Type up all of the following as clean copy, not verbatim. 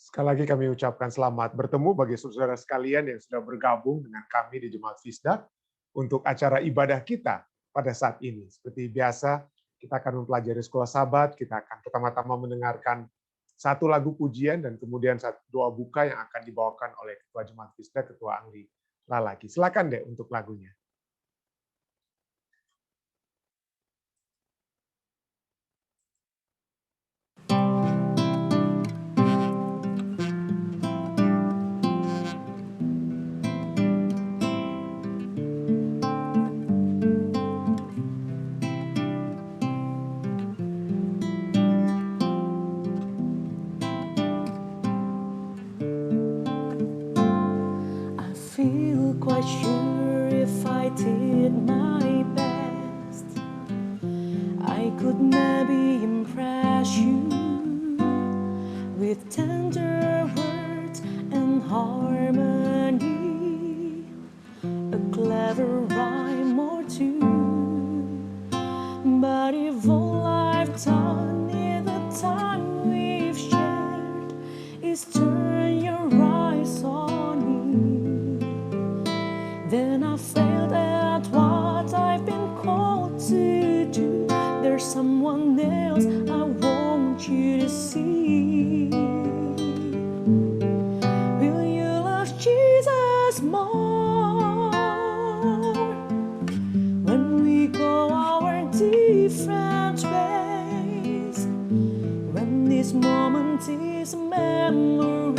Sekali lagi kami ucapkan selamat bertemu bagi saudara sekalian yang sudah bergabung dengan kami di Jemaat Fisdak untuk acara ibadah kita pada saat ini. Seperti biasa, kita akan mempelajari sekolah Sabat, kita akan pertama-tama mendengarkan satu lagu pujian dan kemudian satu doa buka yang akan dibawakan oleh Ketua Jemaat Fisdak, Ketua Angli Lalaki. Silakan deh untuk lagunya. Feel quite sure if I did my best, I could maybe impress you with tender words and harmony, a clever rhyme or two. But if all I've done in the time we've shared is turn your eyes on me, then I failed at what I've been called to do. There's someone else I want you to see. Will you love Jesus more when we go our different ways? When this moment is a memory,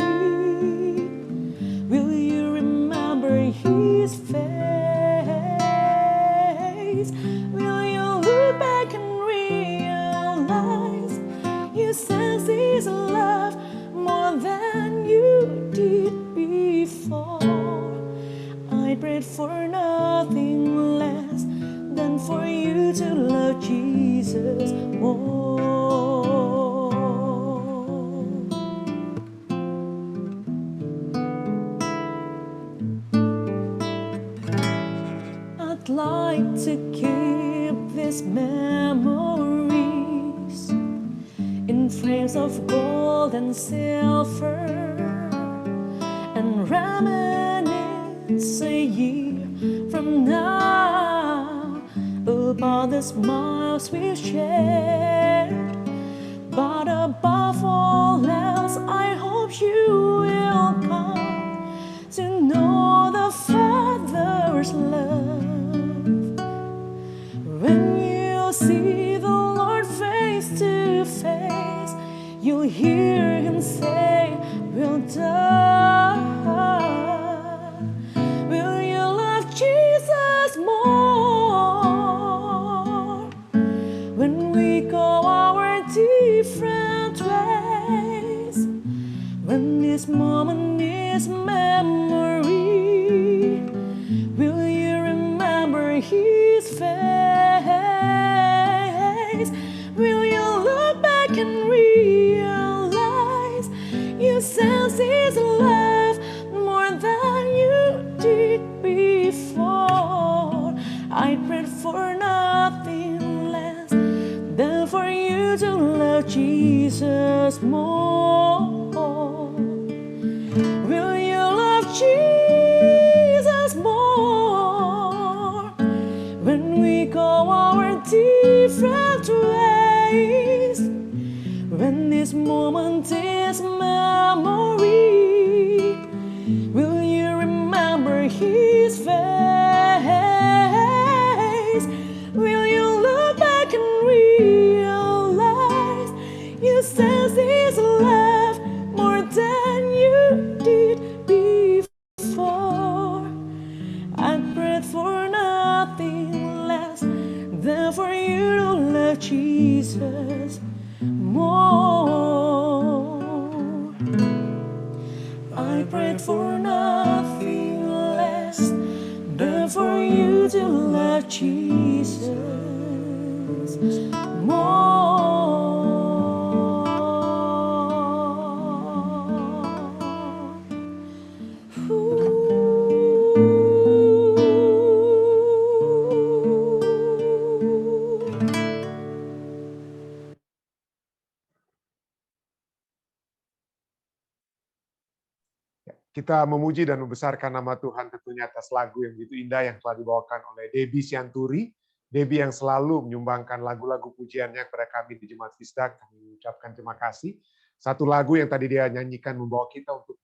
will you remember His face? Will you look back and realize you sense His love more than you did before? I prayed for nothing less than for you to love Jesus more. I'd like to keep these memories in frames of gold and silver, and reminisce a year from now about the smiles we've shared. But above all else, I hope you will come to know the Father's love. When you see the Lord face to face, you'll hear Him say, well done. Will you love Jesus more when we go our different ways? When this moment is memory, will you remember His face? Will you look back and realize you sense His love more than you did before? I prayed for nothing less than for you to love Jesus more. Will you love Jesus more when we go our different ways? When this moment is memory, will you remember His face? Will you look back and realize you sense His love more than you did before? I prayed for nothing less than for you to love Jesus more. I prayed for nothing less than for you to love Jesus Kita memuji dan membesarkan nama Tuhan tentunya atas lagu yang begitu indah yang telah dibawakan oleh Debbie Sianturi. Debbie yang selalu menyumbangkan lagu-lagu pujiannya kepada kami di Jemaat Fisdak. Kami mengucapkan terima kasih. Satu lagu yang tadi dia nyanyikan membawa kita untuk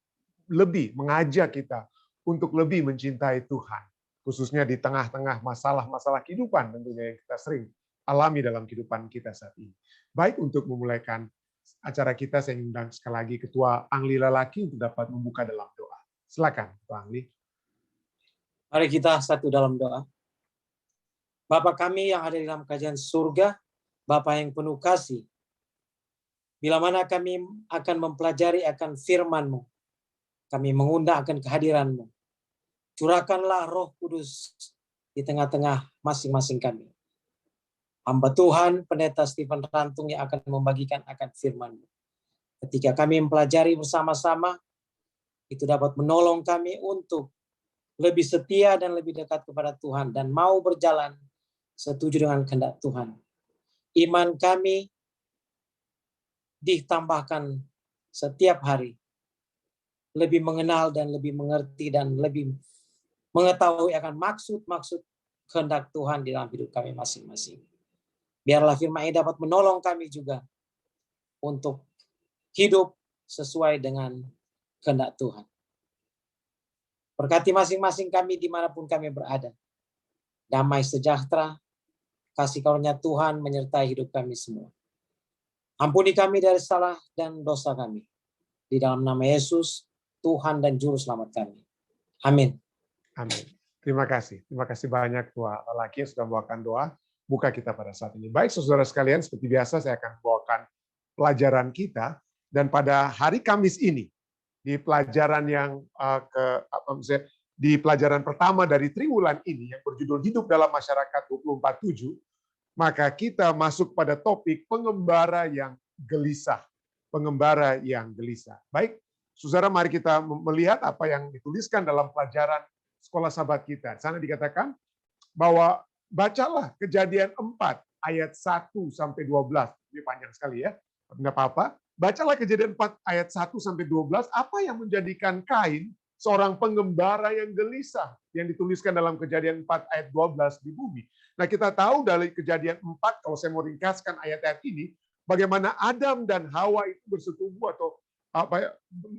lebih mengajak kita untuk lebih mencintai Tuhan. Khususnya di tengah-tengah masalah-masalah kehidupan tentunya yang kita sering alami dalam kehidupan kita saat ini. Baik, untuk memulaikan acara kita, saya undang sekali lagi Ketua Angli Lalaki untuk dapat membuka dalam doa. Silakan, Ketua Angli. Mari kita satu dalam doa. Bapa kami yang ada di dalam kerajaan surga, Bapa yang penuh kasih, bila mana kami akan mempelajari akan firman-Mu, kami mengundang akan kehadiran-Mu. Curahkanlah Roh Kudus di tengah-tengah masing-masing kami. Hamba Tuhan, Pendeta Stephen Rantung yang akan membagikan akan firman-Mu. Ketika kami mempelajari bersama-sama, itu dapat menolong kami untuk lebih setia dan lebih dekat kepada Tuhan dan mau berjalan setuju dengan kehendak Tuhan. Iman kami ditambahkan setiap hari, lebih mengenal dan lebih mengerti dan lebih mengetahui akan maksud-maksud kehendak Tuhan di dalam hidup kami masing-masing. Biarlah firman ini dapat menolong kami juga untuk hidup sesuai dengan kehendak Tuhan. Berkati masing-masing kami dimanapun kami berada. Damai sejahtera, kasih karunia Tuhan menyertai hidup kami semua. Ampuni kami dari salah dan dosa kami. Di dalam nama Yesus, Tuhan dan Juru Selamat kami. Amin. Amin. Terima kasih banyak Ketua Lalaki yang sudah membawakan doa buka kita pada saat ini. Baik, saudara sekalian, seperti biasa saya akan membawakan pelajaran kita, dan pada hari Kamis ini di pelajaran yang di pelajaran pertama dari triwulan ini yang berjudul Hidup dalam Masyarakat 24/7, maka kita masuk pada topik pengembara yang gelisah. Pengembara yang gelisah. Baik, saudara, mari kita melihat apa yang dituliskan dalam pelajaran sekolah sahabat kita. Di sana dikatakan bahwa bacalah Kejadian 4 ayat 1 sampai 12. Ini panjang sekali ya. Enggak apa-apa. Bacalah Kejadian 4 ayat 1 sampai 12, apa yang menjadikan Kain seorang pengembara yang gelisah yang dituliskan dalam Kejadian 4 ayat 12 di bumi. Nah, kita tahu dari Kejadian 4, kalau saya mau ringkaskan ayat-ayat ini, bagaimana Adam dan Hawa itu bersetubuh atau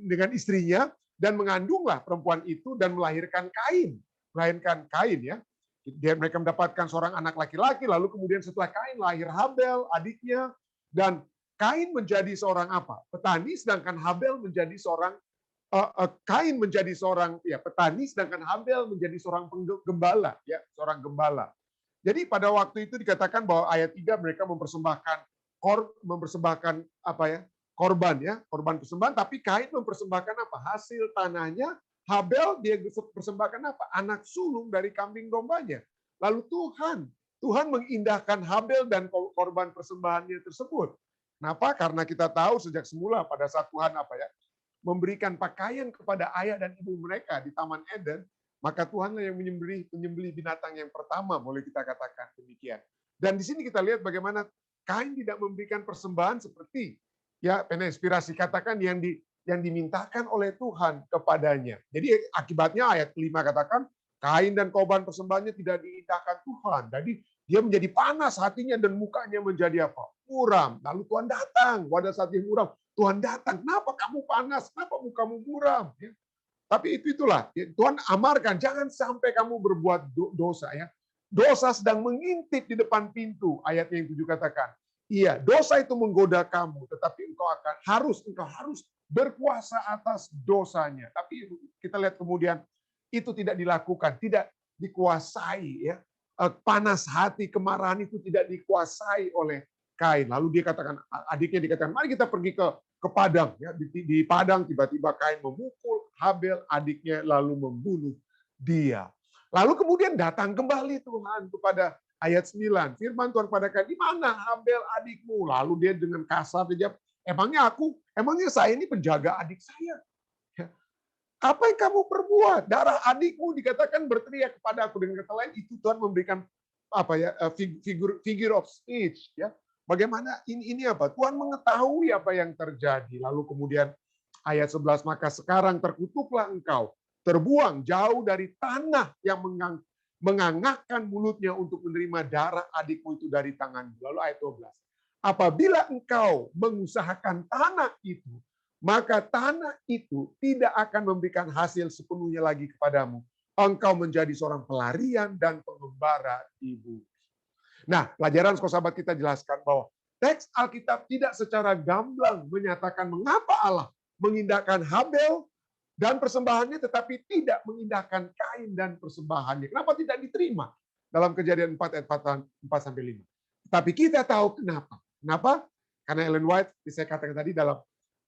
dengan istrinya dan mengandunglah perempuan itu dan melahirkan Kain. Melahirkan Kain ya. Mereka mendapatkan seorang anak laki-laki, lalu kemudian setelah Kain lahir Habel, adiknya, dan Kain menjadi seorang apa? Petani, sedangkan Habel menjadi seorang Kain menjadi seorang petani, sedangkan Habel menjadi seorang penggembala, ya, seorang gembala. Jadi pada waktu itu dikatakan bahwa ayat 3 mereka mempersembahkan korban ya, korban persembahan, tapi Kain mempersembahkan apa? Hasil tanahnya. Habel dia persembahkan apa? Anak sulung dari kambing dombanya. Lalu Tuhan mengindahkan Habel dan korban persembahannya tersebut. Kenapa? Karena kita tahu sejak semula pada saat Tuhan memberikan pakaian kepada ayah dan ibu mereka di Taman Eden, maka Tuhanlah yang menyembelih binatang yang pertama, boleh kita katakan demikian. Dan di sini kita lihat bagaimana Kain tidak memberikan persembahan seperti inspirasi katakan yang dimintakan oleh Tuhan kepadanya. Jadi akibatnya ayat 5 katakan, Kain dan korban persembahannya tidak diindahkan Tuhan. Jadi dia menjadi panas hatinya dan mukanya menjadi apa? Muram. Lalu Tuhan datang pada saat yang muram. Tuhan datang, kenapa kamu panas? Kenapa mukamu muram? Ya. Tapi itulah, Tuhan amarkan, jangan sampai kamu berbuat dosa. Ya. Dosa sedang mengintip di depan pintu, ayat yang 7 katakan. Iya, dosa itu menggoda kamu, tetapi engkau harus berkuasa atas dosanya. Tapi kita lihat kemudian itu tidak dilakukan, tidak dikuasai. Ya. Panas hati, kemarahan itu tidak dikuasai oleh Kain. Lalu adiknya dikatakan, mari kita pergi ke padang. Ya. Di padang tiba-tiba Kain memukul Habel, adiknya, lalu membunuh dia. Lalu kemudian datang kembali Tuhan kepada ayat 9. Firman Tuhan kepada Kain, di mana Habel adikmu? Lalu dia dengan kasar dia, emangnya saya ini penjaga adik saya. Ya. Apa yang kamu perbuat? Darah adikmu dikatakan berteriak kepada aku. Dengan kata lain, itu Tuhan memberikan figure of speech. Ya. Bagaimana ini apa? Tuhan mengetahui apa yang terjadi. Lalu kemudian Ayat 11, maka sekarang terkutuklah engkau, terbuang jauh dari tanah yang mengangakkan mulutnya untuk menerima darah adikmu itu dari tanganmu. Lalu ayat 12, apabila engkau mengusahakan tanah itu, maka tanah itu tidak akan memberikan hasil sepenuhnya lagi kepadamu. Engkau menjadi seorang pelarian dan pengembara di bumi. Nah, pelajaran sahabat kita jelaskan bahwa teks Alkitab tidak secara gamblang menyatakan mengapa Allah mengindahkan Habel dan persembahannya, tetapi tidak mengindahkan Kain dan persembahannya. Kenapa tidak diterima dalam Kejadian 4 ayat 4-5? Tapi kita tahu kenapa. Kenapa? Karena Ellen White, saya katakan tadi dalam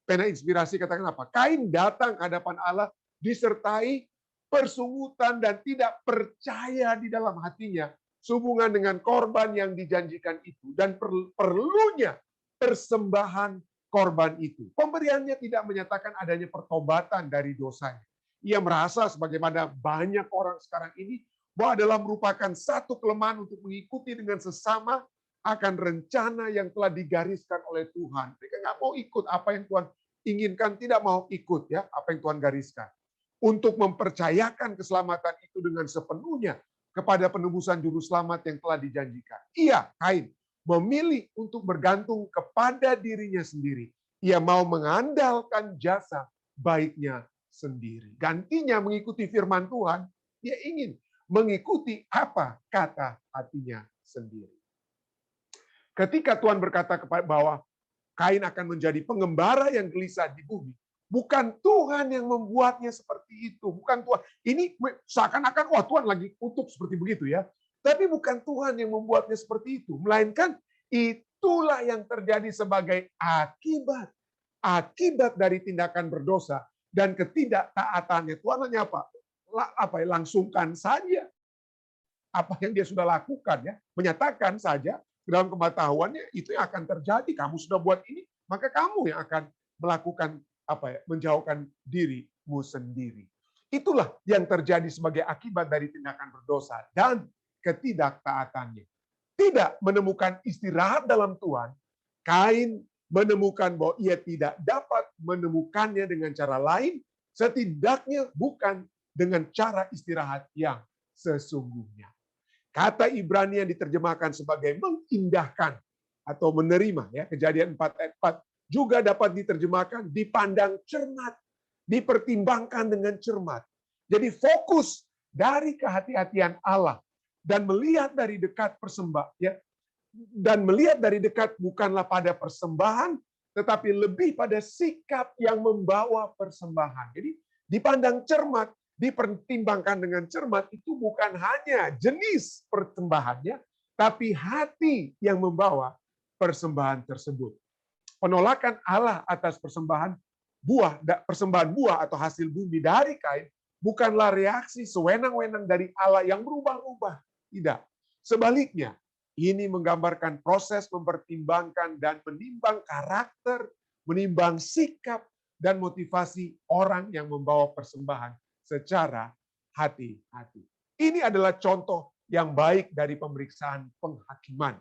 Pena Inspirasi, katakan apa? Kain datang ke hadapan Allah disertai persungutan dan tidak percaya di dalam hatinya sehubungan dengan korban yang dijanjikan itu dan perlunya persembahan korban itu. Pemberiannya tidak menyatakan adanya pertobatan dari dosanya. Ia merasa sebagaimana banyak orang sekarang ini bahwa adalah merupakan satu kelemahan untuk mengikuti dengan sesama akan rencana yang telah digariskan oleh Tuhan. Mereka nggak mau ikut apa yang Tuhan inginkan, tidak mau ikut ya apa yang Tuhan gariskan. Untuk mempercayakan keselamatan itu dengan sepenuhnya kepada penebusan juru selamat yang telah dijanjikan. Ia, Kain, memilih untuk bergantung kepada dirinya sendiri. Ia mau mengandalkan jasa baiknya sendiri. Gantinya mengikuti firman Tuhan, dia ingin mengikuti apa kata hatinya sendiri. Ketika Tuhan berkata bahwa Kain akan menjadi pengembara yang gelisah di bumi, bukan Tuhan yang membuatnya seperti itu. Bukan Tuhan. Ini seakan-akan, wah Tuhan lagi kutuk seperti begitu ya. Tapi bukan Tuhan yang membuatnya seperti itu. Melainkan itulah yang terjadi sebagai akibat. Akibat dari tindakan berdosa dan ketidaktaatannya. Tuhan hanya apa? Langsungkan saja apa yang dia sudah lakukan ya. Menyatakan saja dalam pengetahuannya itu yang akan terjadi. Kamu sudah buat ini, maka kamu yang akan melakukan menjauhkan dirimu sendiri. Itulah yang terjadi sebagai akibat dari tindakan berdosa dan ketidaktaatannya. Tidak menemukan istirahat dalam Tuhan, Kain menemukan bahwa ia tidak dapat menemukannya dengan cara lain, setidaknya bukan dengan cara istirahat yang sesungguhnya. Kata Ibrani yang diterjemahkan sebagai mengindahkan atau menerima, ya Kejadian 4 ayat 4, juga dapat diterjemahkan dipandang cermat, dipertimbangkan dengan cermat. Jadi fokus dari kehati-hatian Allah dan melihat dari dekat ya, dan melihat dari dekat bukanlah pada persembahan, tetapi lebih pada sikap yang membawa persembahan. Jadi dipandang cermat, dipertimbangkan dengan cermat itu bukan hanya jenis persembahannya, tapi hati yang membawa persembahan tersebut. Penolakan Allah atas persembahan buah atau hasil bumi dari Kain bukanlah reaksi sewenang-wenang dari Allah yang berubah-ubah. Tidak. Sebaliknya, ini menggambarkan proses mempertimbangkan dan menimbang karakter, menimbang sikap dan motivasi orang yang membawa persembahan secara hati-hati. Ini adalah contoh yang baik dari pemeriksaan penghakiman.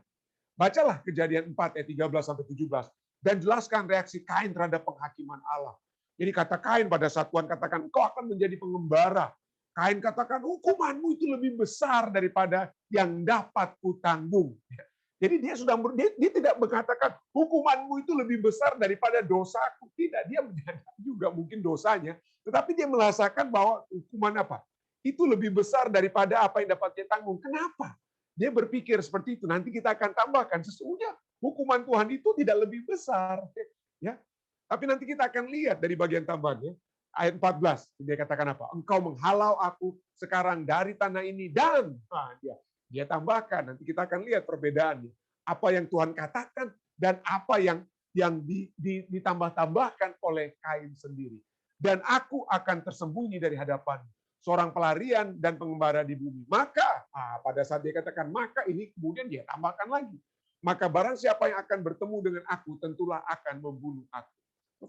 Bacalah Kejadian 4 ayat 13-17. Dan jelaskan reaksi Kain terhadap penghakiman Allah. Jadi kata Kain pada saat Tuhan katakan, kau akan menjadi pengembara. Kain katakan, hukumanmu itu lebih besar daripada yang dapat kutanggung. Jadi dia tidak mengatakan, hukumanmu itu lebih besar daripada dosaku. Tidak, dia menyadari juga mungkin dosanya. Tetapi dia merasakan bahwa hukuman apa? Itu lebih besar daripada apa yang dapat dia tanggung. Kenapa? Dia berpikir seperti itu. Nanti kita akan tambahkan, sesungguhnya hukuman Tuhan itu tidak lebih besar, ya. Tapi nanti kita akan lihat dari bagian tambahannya, ayat 14, dia katakan apa? Engkau menghalau aku sekarang dari tanah ini dan dia tambahkan. Nanti kita akan lihat perbedaannya. Apa yang Tuhan katakan dan apa yang ditambah-tambahkan oleh Kain sendiri. Dan aku akan tersembunyi dari hadapan seorang pelarian dan pengembara di bumi. Maka pada saat dia katakan maka, ini kemudian dia tambahkan lagi. Maka barang siapa yang akan bertemu dengan aku, tentulah akan membunuh aku.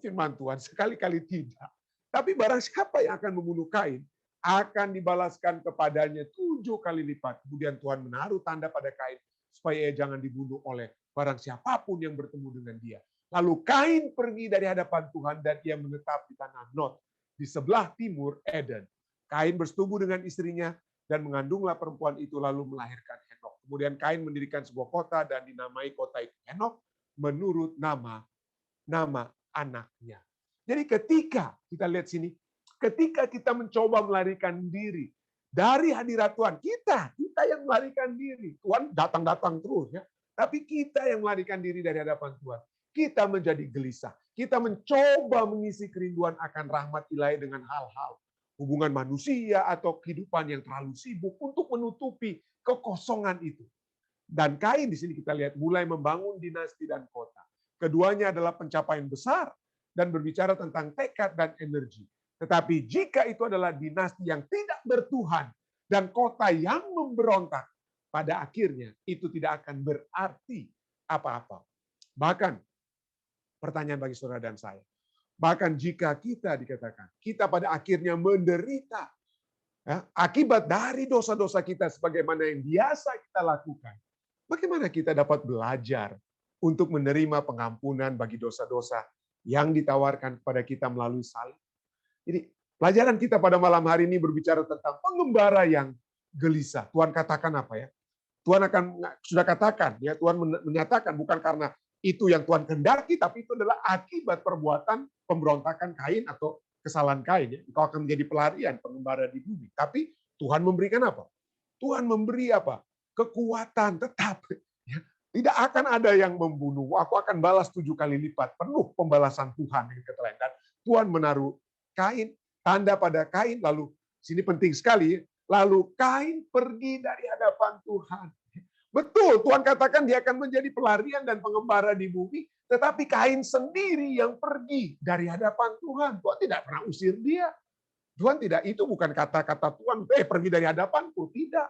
Firman Tuhan sekali-kali tidak. Tapi barang siapa yang akan membunuh Kain, akan dibalaskan kepadanya 7 kali lipat. Kemudian Tuhan menaruh tanda pada Kain, supaya ia jangan dibunuh oleh barang siapapun yang bertemu dengan dia. Lalu Kain pergi dari hadapan Tuhan dan ia menetap di tanah Nod, di sebelah timur Eden. Kain bersetubuh dengan istrinya dan mengandunglah perempuan itu lalu melahirkan Henok. Kemudian Kain mendirikan sebuah kota dan dinamai kota itu Henok menurut nama anaknya. Jadi ketika kita lihat sini, ketika kita mencoba melarikan diri dari hadirat Tuhan, kita yang melarikan diri. Tuhan datang-datang terus ya. Tapi kita yang melarikan diri dari hadapan Tuhan. Kita menjadi gelisah. Kita mencoba mengisi kerinduan akan rahmat ilahi dengan hal-hal hubungan manusia atau kehidupan yang terlalu sibuk untuk menutupi kekosongan itu. Dan Kain di sini kita lihat mulai membangun dinasti dan kota. Keduanya adalah pencapaian besar dan berbicara tentang tekad dan energi. Tetapi jika itu adalah dinasti yang tidak bertuhan dan kota yang memberontak, pada akhirnya itu tidak akan berarti apa-apa. Bahkan pertanyaan bagi saudara dan saya, bahkan jika kita dikatakan, kita pada akhirnya menderita ya, akibat dari dosa-dosa kita sebagaimana yang biasa kita lakukan, bagaimana kita dapat belajar untuk menerima pengampunan bagi dosa-dosa yang ditawarkan kepada kita melalui salib? Jadi pelajaran kita pada malam hari ini berbicara tentang pengembara yang gelisah. Tuhan katakan apa ya? Tuhan sudah katakan ya, Tuhan menyatakan bukan karena itu yang Tuhan kehendaki, tapi itu adalah akibat perbuatan pemberontakan Kain atau kesalahan Kain. Ya. Engkau akan menjadi pelarian pengembara di bumi. Tapi Tuhan memberikan apa? Tuhan memberi apa? Kekuatan tetap. Ya. Tidak akan ada yang membunuh. Aku akan balas 7 kali lipat. Penuh pembalasan Tuhan. Dan Tuhan menaruh Kain, tanda pada Kain. Lalu, sini penting sekali. Lalu Kain pergi dari hadapan Tuhan. Betul, Tuhan katakan dia akan menjadi pelarian dan pengembara di bumi, tetapi Kain sendiri yang pergi dari hadapan Tuhan. Tuhan tidak pernah usir dia. Tuhan tidak, itu bukan kata-kata Tuhan, pergi dari hadapanku. Tidak.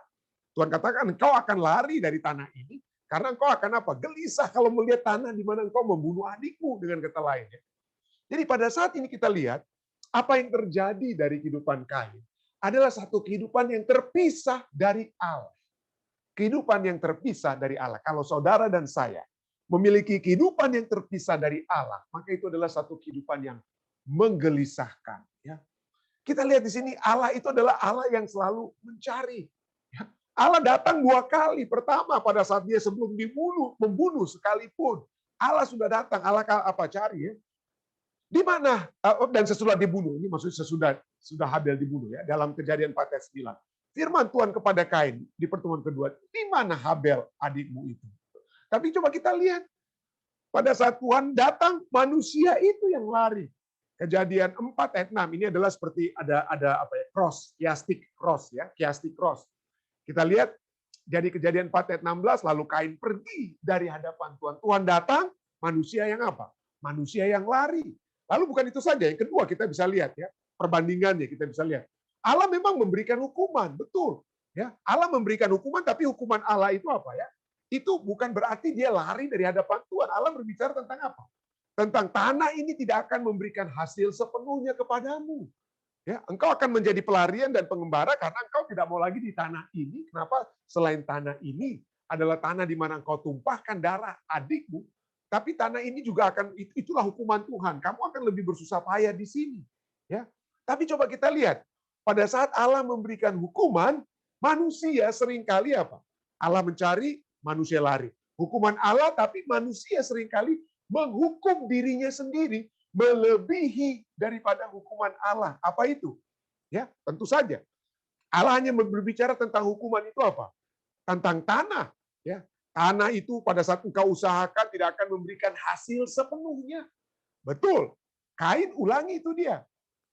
Tuhan katakan engkau akan lari dari tanah ini, karena engkau akan apa? Gelisah kalau melihat tanah di mana engkau membunuh adikmu, dengan kata lain. Jadi pada saat ini kita lihat, apa yang terjadi dari kehidupan Kain adalah satu kehidupan yang terpisah dari Allah. Kehidupan yang terpisah dari Allah. Kalau saudara dan saya memiliki kehidupan yang terpisah dari Allah, maka itu adalah satu kehidupan yang menggelisahkan. Ya. Kita lihat di sini Allah itu adalah Allah yang selalu mencari. Ya. Allah datang 2 kali. Pertama pada saat dia sebelum membunuh sekalipun. Allah sudah datang. Allah apa cari ya? Di mana dan sesudah dibunuh. Ini maksudnya sudah Habel dibunuh ya dalam Kejadian 4 ayat 9. Firman Tuhan kepada Kain di pertemuan kedua, di mana Habel adikmu itu? Tapi coba kita lihat, pada saat Tuhan datang, manusia itu yang lari. Kejadian 4 ayat 6, ini adalah seperti ada apa ya, cross, chiastic cross. Kita lihat, jadi Kejadian 4 ayat 16, lalu Kain pergi dari hadapan Tuhan. Tuhan datang, manusia yang apa? Manusia yang lari. Lalu bukan itu saja, yang kedua kita bisa lihat ya, perbandingannya kita bisa lihat. Allah memang memberikan hukuman, betul. Ya, Allah memberikan hukuman, tapi hukuman Allah itu apa ya? Itu bukan berarti dia lari dari hadapan Tuhan. Allah berbicara tentang apa? Tentang tanah ini tidak akan memberikan hasil sepenuhnya kepadamu. Ya, engkau akan menjadi pelarian dan pengembara karena engkau tidak mau lagi di tanah ini. Kenapa? Selain tanah ini adalah tanah di mana engkau tumpahkan darah adikmu, tapi tanah ini juga akan, itulah hukuman Tuhan. Kamu akan lebih bersusah payah di sini. Ya, tapi coba kita lihat. Pada saat Allah memberikan hukuman, manusia seringkali apa? Allah mencari, manusia lari. Hukuman Allah, tapi manusia seringkali menghukum dirinya sendiri melebihi daripada hukuman Allah. Apa itu? Ya, tentu saja. Allah hanya berbicara tentang hukuman itu apa? Tentang tanah. Ya, tanah itu pada saat engkau usahakan tidak akan memberikan hasil sepenuhnya. Betul. Kain ulangi itu dia.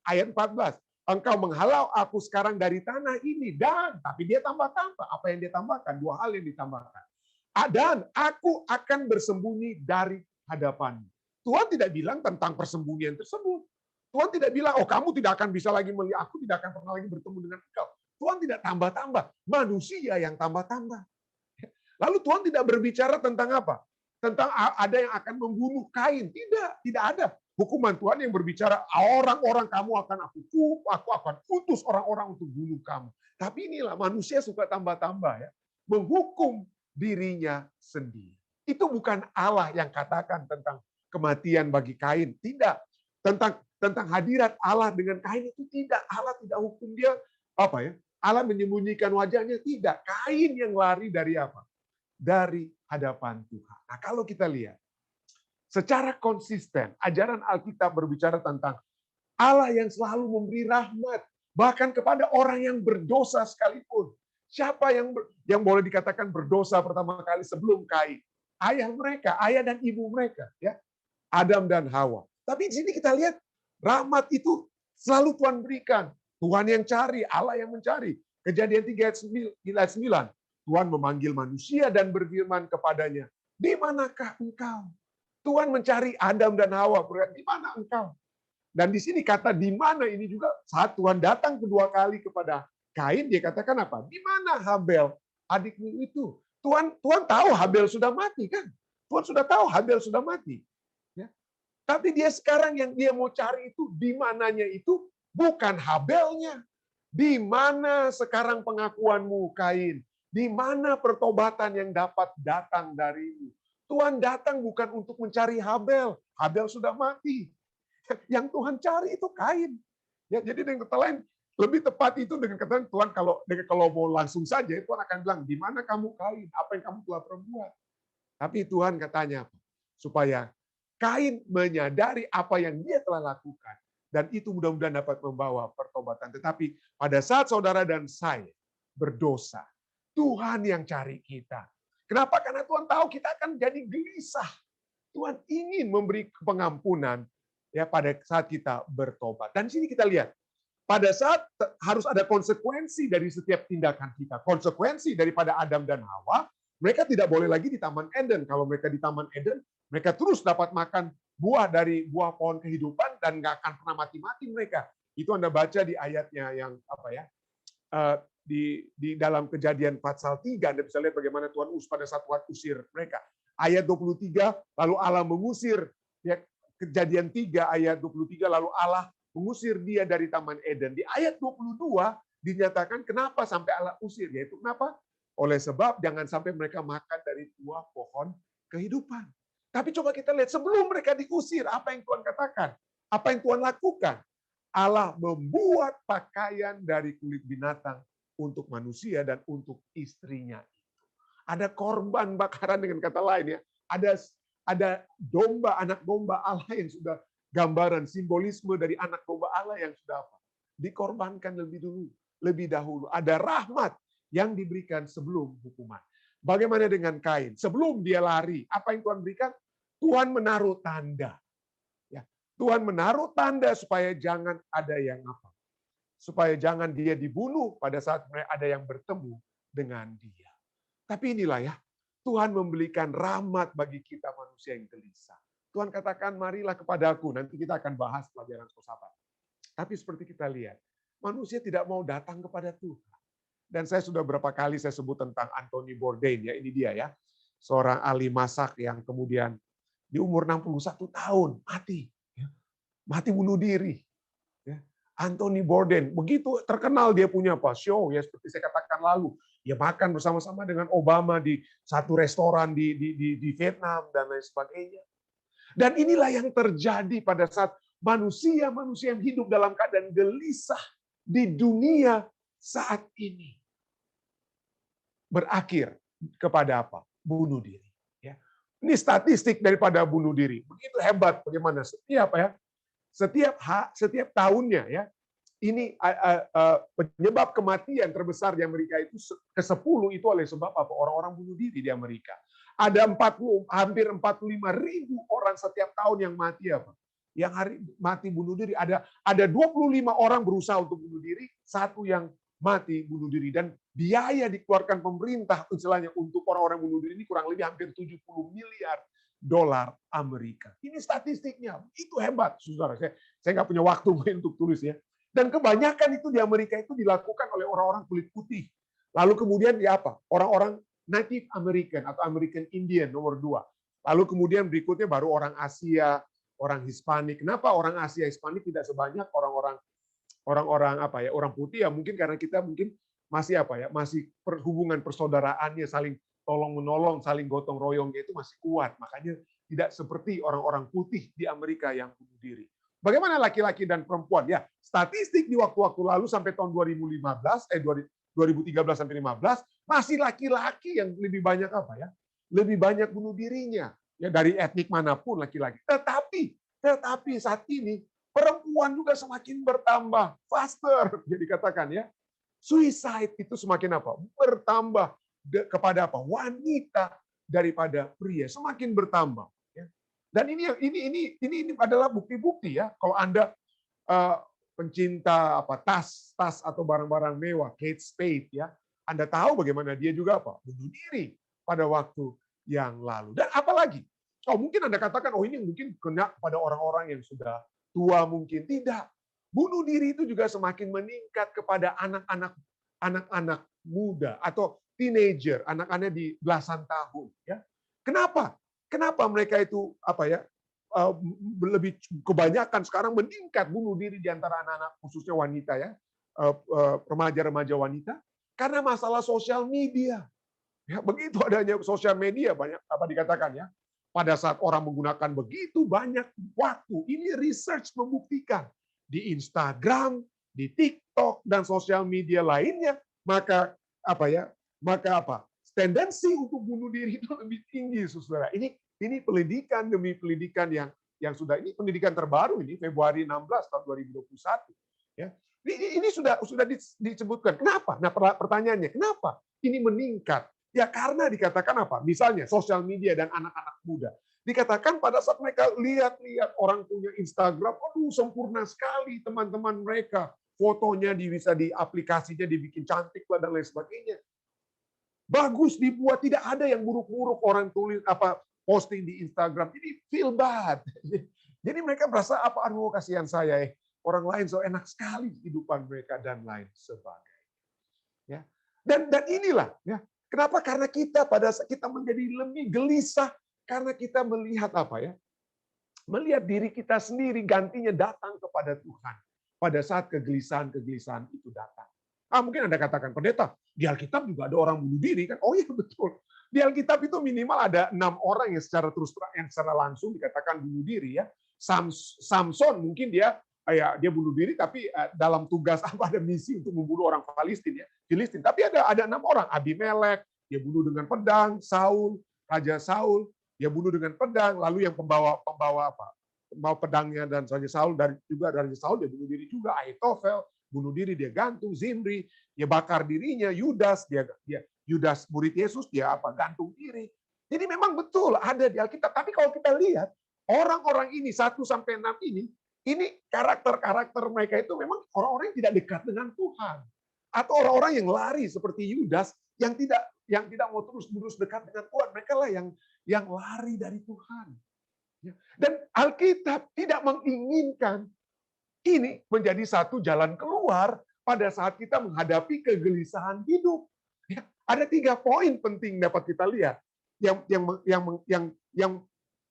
Ayat 14. Engkau menghalau aku sekarang dari tanah ini. Tapi dia tambah-tambah. Apa yang dia tambahkan? 2 hal yang ditambahkan. Dan aku akan bersembunyi dari hadapanmu. Tuhan tidak bilang tentang persembunyian tersebut. Tuhan tidak bilang, oh kamu tidak akan bisa lagi melihat, aku tidak akan pernah lagi bertemu dengan engkau. Tuhan tidak tambah-tambah. Manusia yang tambah-tambah. Lalu Tuhan tidak berbicara tentang apa? Tentang ada yang akan membunuh Kain. Tidak ada. Hukuman Tuhan yang berbicara, orang-orang kamu akan aku akan utus orang-orang untuk bunuh kamu. Tapi inilah manusia suka tambah-tambah ya, menghukum dirinya sendiri. Itu bukan Allah yang katakan tentang kematian bagi Kain. Tidak. Tentang hadirat Allah dengan Kain itu tidak. Allah tidak hukum dia apa ya? Allah menyembunyikan wajahnya, tidak. Kain yang lari dari apa? Dari hadapan Tuhan. Nah, kalau kita lihat secara konsisten ajaran Alkitab berbicara tentang Allah yang selalu memberi rahmat bahkan kepada orang yang berdosa sekalipun. Siapa yang boleh dikatakan berdosa pertama kali sebelum Kain? Ayah mereka, ayah dan ibu mereka, ya. Adam dan Hawa. Tapi di sini kita lihat rahmat itu selalu Tuhan berikan. Tuhan yang cari, Allah yang mencari. Kejadian 3 ayat 9. Tuhan memanggil manusia dan berfirman kepadanya, "Di manakah engkau?" Tuhan mencari Adam dan Hawa, "Di mana engkau?" Dan di sini kata di mana ini juga saat Tuhan datang kedua kali kepada Kain, dia katakan apa? Di mana Habel, adikmu itu? Tuhan tahu Habel sudah mati kan? Tuhan sudah tahu Habel sudah mati. Ya. Tapi dia sekarang yang dia mau cari itu di mananya itu bukan Habelnya. Di mana sekarang pengakuanmu, Kain? Di mana pertobatan yang dapat datang darimu? Tuhan datang bukan untuk mencari Habel. Habel sudah mati. Yang Tuhan cari itu Kain. Ya, jadi dengan kata lain, lebih tepat itu dengan kata Tuhan kalau mau langsung saja, Tuhan akan bilang, di mana kamu Kain? Apa yang kamu telah perbuat? Tapi Tuhan katanya, supaya Kain menyadari apa yang dia telah lakukan. Dan itu mudah-mudahan dapat membawa pertobatan. Tetapi pada saat saudara dan saya berdosa, Tuhan yang cari kita. Kenapa? Karena Tuhan tahu kita akan jadi gelisah. Tuhan ingin memberi pengampunan ya pada saat kita bertobat. Dan di sini kita lihat, pada saat harus ada konsekuensi dari setiap tindakan kita. Konsekuensi daripada Adam dan Hawa, mereka tidak boleh lagi di Taman Eden. Kalau mereka di Taman Eden, mereka terus dapat makan buah dari buah pohon kehidupan dan nggak akan pernah mati-mati mereka. Itu Anda baca di ayatnya yang apa ya? Di dalam Kejadian pasal 3, Anda bisa lihat bagaimana Tuhan pada saat Tuhan usir mereka. Ayat 23, lalu Allah mengusir, ya, Kejadian 3 ayat 23, lalu Allah mengusir dia dari Taman Eden. Di ayat 22 dinyatakan kenapa sampai Allah usir, yaitu kenapa? Oleh sebab jangan sampai mereka makan dari buah pohon kehidupan. Tapi coba kita lihat sebelum mereka diusir, apa yang Tuhan katakan? Apa yang Tuhan lakukan? Allah membuat pakaian dari kulit binatang untuk manusia dan untuk istrinya. Ada korban bakaran dengan kata lain ya. Ada domba, anak domba Allah yang sudah gambaran simbolisme dari anak domba Allah yang sudah apa? Dikorbankan lebih dahulu. Ada rahmat yang diberikan sebelum hukuman. Bagaimana dengan Kain? Sebelum dia lari, apa yang Tuhan berikan? Tuhan menaruh tanda. Ya, Tuhan menaruh tanda supaya jangan ada yang apa? Supaya jangan dia dibunuh pada saat ada yang bertemu dengan dia. Tapi inilah ya, Tuhan memberikan rahmat bagi kita manusia yang gelisah. Tuhan katakan, marilah kepadaku. Nanti kita akan bahas pelajaran filsafat. Tapi seperti kita lihat, manusia tidak mau datang kepada Tuhan. Dan saya sudah berapa kali saya sebut tentang Anthony Bourdain, ya ini dia ya. Seorang ahli masak yang kemudian di umur 61 tahun mati. Mati bunuh diri. Anthony Bourdain, begitu terkenal dia punya apa? Show, ya seperti saya katakan lalu. Dia makan bersama-sama dengan Obama di satu restoran di Vietnam dan lain sebagainya. Dan inilah yang terjadi pada saat manusia-manusia yang hidup dalam keadaan gelisah di dunia saat ini. Berakhir kepada apa? Bunuh diri. Ya. Ini statistik daripada bunuh diri. Begitu hebat bagaimana setiap tahunnya ya. Ini penyebab kematian terbesar di Amerika itu ke-10 itu oleh sebab apa? Orang-orang bunuh diri di Amerika. Ada hampir 45.000 orang setiap tahun yang mati apa? Yang mati bunuh diri. Ada 25 orang berusaha untuk bunuh diri, 1 yang mati bunuh diri. Dan biaya dikeluarkan pemerintah istilahnya untuk orang-orang bunuh diri ini kurang lebih hampir 70 miliar dolar Amerika. Ini statistiknya. Itu hebat, saudara. Saya nggak punya waktu untuk tulis ya. Dan kebanyakan itu di Amerika itu dilakukan oleh orang-orang kulit putih. Lalu kemudian di apa? Orang-orang Native American atau American Indian nomor 2. Lalu kemudian berikutnya baru orang Asia, orang Hispanik. Kenapa orang Asia Hispanik tidak sebanyak orang-orang apa ya, orang putih ya? Mungkin karena kita mungkin masih apa ya? Masih hubungan persaudaraannya saling tolong-menolong, saling gotong royongnya itu masih kuat. Makanya tidak seperti orang-orang putih di Amerika yang bunuh diri. Bagaimana laki-laki dan perempuan? Ya, statistik di waktu-waktu lalu sampai tahun 2013 sampai 15 masih laki-laki yang lebih banyak apa ya? Lebih banyak bunuh dirinya. Ya, dari etnik manapun laki-laki. Tetapi saat ini perempuan juga semakin bertambah, faster. Jadi katakan ya, suicide itu semakin apa? Bertambah kepada apa? Wanita daripada pria, semakin bertambah. Ya. Dan ini adalah bukti-bukti ya. Kalau Anda pencinta apa tas atau barang-barang mewah, Kate Spade ya, Anda tahu bagaimana dia juga apa? Bunuh diri pada waktu yang lalu. Dan apalagi? Oh, mungkin Anda katakan, oh ini mungkin kena pada orang-orang yang sudah tua mungkin. Tidak. Bunuh diri itu juga semakin meningkat kepada anak-anak muda atau teenager, anak-anak di belasan tahun. Ya, kenapa? Kenapa mereka itu apa ya? Lebih kebanyakan sekarang meningkat bunuh diri di antara anak-anak khususnya wanita ya, remaja-remaja wanita karena masalah sosial media. Ya, begitu adanya sosial media banyak apa dikatakan ya. Pada saat orang menggunakan begitu banyak waktu, ini research membuktikan di Instagram, di TikTok dan sosial media lainnya, maka apa ya? Maka apa? Tendensi untuk bunuh diri itu lebih tinggi, saudara. Ini pendidikan demi pendidikan yang sudah ini pendidikan terbaru ini Februari 16 tahun 2021 ya. Ini sudah disebutkan. Kenapa? Nah, pertanyaannya, kenapa ini meningkat? Ya karena dikatakan apa? Misalnya sosial media dan anak-anak muda. Dikatakan pada saat mereka lihat orang punya Instagram, aduh sempurna sekali teman-teman mereka. Fotonya bisa di aplikasinya dibikin cantik dan lain sebagainya. Bagus dibuat, tidak ada yang buruk-buruk orang tulis apa posting di Instagram. Ini feel bad. Jadi mereka merasa apa, aduh kasihan saya, orang lain so enak sekali kehidupan mereka dan lain sebagainya. Ya. Dan inilah ya. Kenapa? Karena kita pada saat kita menjadi lebih gelisah karena kita melihat apa ya? Melihat diri kita sendiri gantinya datang kepada Tuhan. Pada saat kegelisahan itu datang. Mungkin Anda katakan, pendeta, di Alkitab juga ada orang bunuh diri kan? Oh iya betul. Di Alkitab itu minimal ada 6 orang yang secara langsung dikatakan bunuh diri ya. Samson mungkin dia bunuh diri tapi dalam tugas apa ada misi untuk membunuh orang Filistin ya. Filistin. Tapi ada 6 orang, Abimelek, dia bunuh dengan pedang, Raja Saul, dia bunuh dengan pedang, lalu yang pembawa pedangnya dan Raja Saul dari Saul dia bunuh diri juga, Ahitofel bunuh diri, dia gantung, Zimri, dia bakar dirinya, Yudas murid Yesus dia gantung diri. Jadi memang betul ada di Alkitab, tapi kalau kita lihat orang-orang ini 1 sampai 6 ini karakter mereka itu memang orang-orang yang tidak dekat dengan Tuhan. Atau orang-orang yang lari seperti Yudas yang tidak mau terus-menerus dekat dengan Tuhan. Mereka lah yang lari dari Tuhan. Dan Alkitab tidak menginginkan ini menjadi satu jalan keluar pada saat kita menghadapi kegelisahan hidup. Ya, ada 3 poin penting dapat kita lihat yang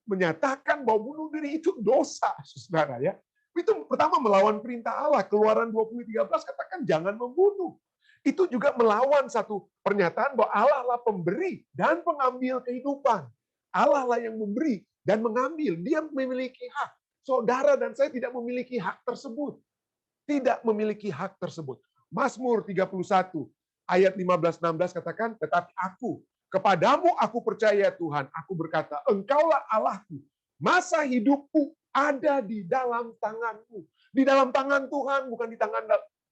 menyatakan bahwa bunuh diri itu dosa, saudara ya. Itu pertama melawan perintah Allah. Keluaran 20:13 katakan jangan membunuh. Itu juga melawan satu pernyataan bahwa Allah lah pemberi dan pengambil kehidupan. Allah lah yang memberi dan mengambil. Dia memiliki hak. Saudara dan saya tidak memiliki hak tersebut. Tidak memiliki hak tersebut. Mazmur 31 ayat 15-16 katakan, tetapi kepadamu aku percaya Tuhan. Aku berkata, Engkaulah Allahku. Masa hidupku ada di dalam tanganmu. Di dalam tangan Tuhan, bukan di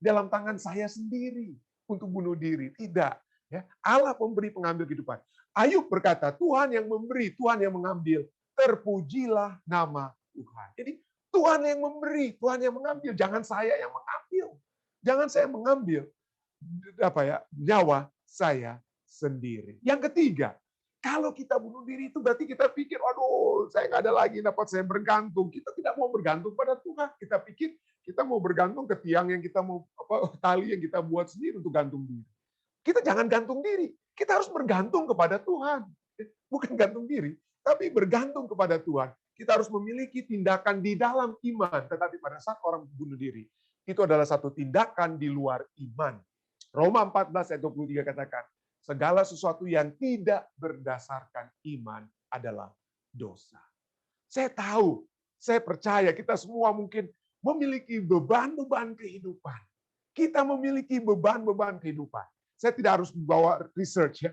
dalam tangan saya sendiri untuk bunuh diri. Tidak. Ya, Allah pemberi pengambil kehidupan. Ayub berkata, Tuhan yang memberi, Tuhan yang mengambil. Terpujilah nama Tuhan. Jadi Tuhan yang memberi, Tuhan yang mengambil. Jangan saya yang mengambil. Jangan saya mengambil nyawa saya sendiri. Yang ketiga, kalau kita bunuh diri itu berarti kita pikir, aduh, saya nggak ada lagi dapat saya bergantung. Kita tidak mau bergantung pada Tuhan. Kita pikir kita mau bergantung ke tiang yang kita mau tali yang kita buat sendiri untuk gantung diri. Kita jangan gantung diri. Kita harus bergantung kepada Tuhan. Bukan gantung diri, tapi bergantung kepada Tuhan. Kita harus memiliki tindakan di dalam iman. Tetapi pada saat orang bunuh diri, itu adalah satu tindakan di luar iman. Roma 14 ayat 23 katakan, segala sesuatu yang tidak berdasarkan iman adalah dosa. Saya tahu, saya percaya kita semua mungkin memiliki beban-beban kehidupan. Kita memiliki beban-beban kehidupan. Saya tidak harus membawa research ya.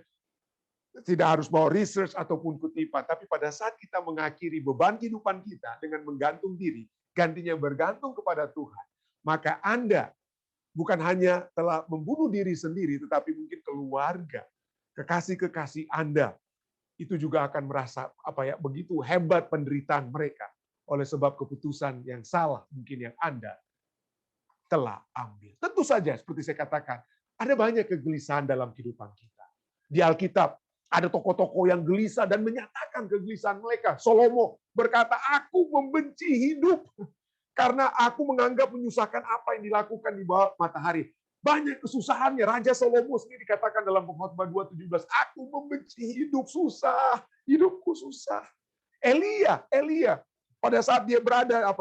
Tidak harus bawa research ataupun kutipan, tapi pada saat kita mengakhiri beban kehidupan kita dengan menggantung diri, gantinya bergantung kepada Tuhan, maka Anda bukan hanya telah membunuh diri sendiri, tetapi mungkin keluarga, kekasih-kekasih Anda itu juga akan merasa begitu hebat penderitaan mereka oleh sebab keputusan yang salah mungkin yang Anda telah ambil. Tentu saja seperti saya katakan, ada banyak kegelisahan dalam kehidupan kita. Di Alkitab ada tokoh-tokoh yang gelisah dan menyatakan kegelisahan mereka. Salomo berkata, aku membenci hidup karena aku menganggap menyusahkan apa yang dilakukan di bawah matahari. Banyak kesusahannya. Raja Salomo sendiri dikatakan dalam Pengkhotbah 2:17, aku membenci hidup susah, hidupku susah. Elia, pada saat dia berada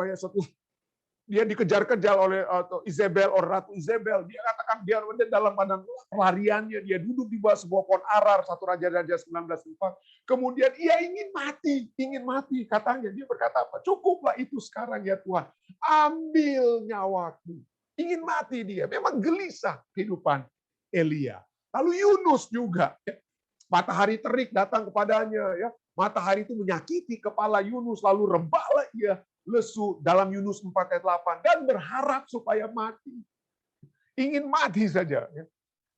dia dikejar-kejar oleh Izebel, orang Ratu Izebel. Dia katakan dia dalam padang pelariannya, dia duduk di bawah sebuah pohon arar, 1 Raja-Raja 19:4. Kemudian ia ingin mati. Katanya, dia berkata apa? Cukuplah itu sekarang ya Tuhan. Ambil nyawaku. Ingin mati dia. Memang gelisah kehidupan Elia. Lalu Yunus juga. Matahari terik datang kepadanya. Ya. Matahari itu menyakiti kepala Yunus, lalu rebahlah ia lesu dalam Yunus 4:8 dan berharap supaya mati. Ingin mati saja.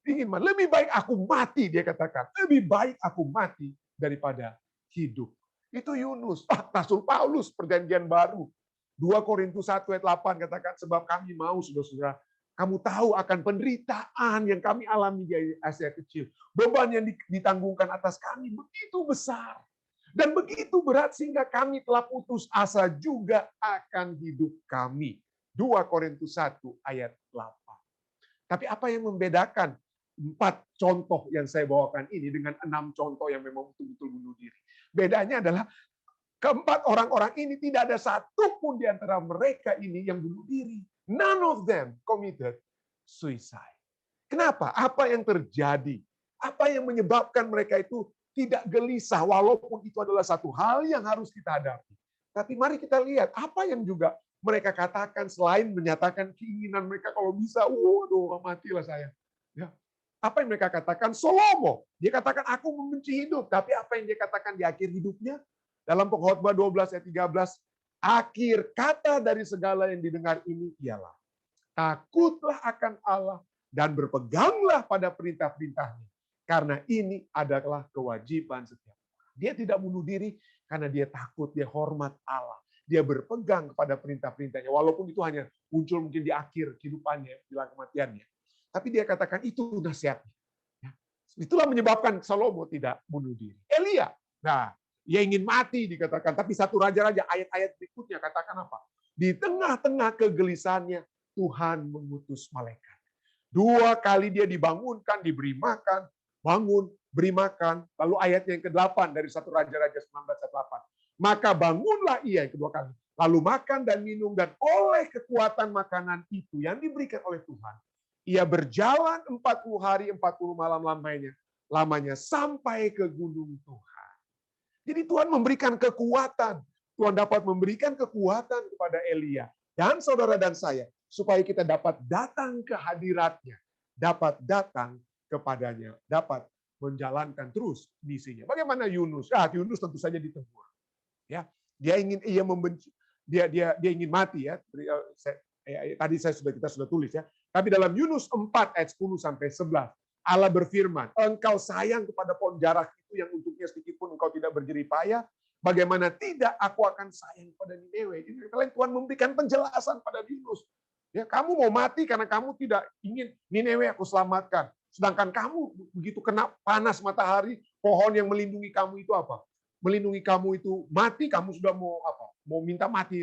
Lebih baik aku mati, dia katakan. Lebih baik aku mati daripada hidup. Itu Yunus. Rasul Paulus, Perjanjian Baru. 2 Korintus 1:8 katakan, sebab kami mau, saudara-saudara, kamu tahu akan penderitaan yang kami alami di Asia Kecil. Beban yang ditanggungkan atas kami begitu besar. Dan begitu berat sehingga kami telah putus asa juga akan hidup kami. 2 Korintus 1:8. Tapi apa yang membedakan 4 contoh yang saya bawakan ini dengan 6 contoh yang memang betul-betul bunuh diri? Bedanya adalah keempat orang-orang ini tidak ada satu pun di antara mereka ini yang bunuh diri. None of them committed suicide. Kenapa? Apa yang terjadi? Apa yang menyebabkan mereka itu tidak gelisah, walaupun itu adalah satu hal yang harus kita hadapi. Tapi mari kita lihat apa yang juga mereka katakan selain menyatakan keinginan mereka kalau bisa, waduh matilah saya. Ya. Apa yang mereka katakan? Salomo, dia katakan aku membenci hidup. Tapi apa yang dia katakan di akhir hidupnya? Dalam Pengkhotbah 12:13, akhir kata dari segala yang didengar ini ialah takutlah akan Allah dan berpeganglah pada perintah-perintahnya. Karena ini adalah kewajiban setiap orang. Dia tidak bunuh diri karena dia takut, dia hormat Allah. Dia berpegang kepada perintah-perintahnya. Walaupun itu hanya muncul mungkin di akhir kehidupannya, bila kematiannya. Tapi dia katakan itu nasihatnya. Itulah menyebabkan Salomo tidak bunuh diri. Elia, nah, dia ingin mati dikatakan. Tapi 1 Raja-Raja ayat-ayat berikutnya katakan apa? Di tengah-tengah kegelisahannya, Tuhan mengutus malaikat. 2 kali dia dibangunkan, diberi makan, bangun, beri makan. Lalu ayat yang ke-8 dari 1 Raja-Raja 19:8. Maka bangunlah ia yang kedua kali. Lalu makan dan minum, dan oleh kekuatan makanan itu yang diberikan oleh Tuhan, ia berjalan 40 hari, 40 malam lamanya sampai ke gunung Tuhan. Jadi Tuhan memberikan kekuatan. Tuhan dapat memberikan kekuatan kepada Elia dan saudara dan saya, supaya kita dapat datang ke hadiratnya, dapat datang kepadanya, dapat menjalankan terus misinya. Bagaimana Yunus? Yunus tentu saja ditegur. Ya, dia membenci, dia ingin mati ya. Tadi kita sudah tulis ya. Tapi dalam Yunus 4 ayat 10 sampai 11, Allah berfirman, engkau sayang kepada pohon jarak itu yang untuknya sedikit pun engkau tidak berjerih payah, bagaimana tidak aku akan sayang kepada Niniwe. Jadi Tuhan memberikan penjelasan pada Yunus. Ya, kamu mau mati karena kamu tidak ingin Niniwe aku selamatkan. Sedangkan kamu begitu kena panas matahari, pohon yang melindungi kamu itu apa? Melindungi kamu itu mati, kamu sudah mau apa? Mau minta mati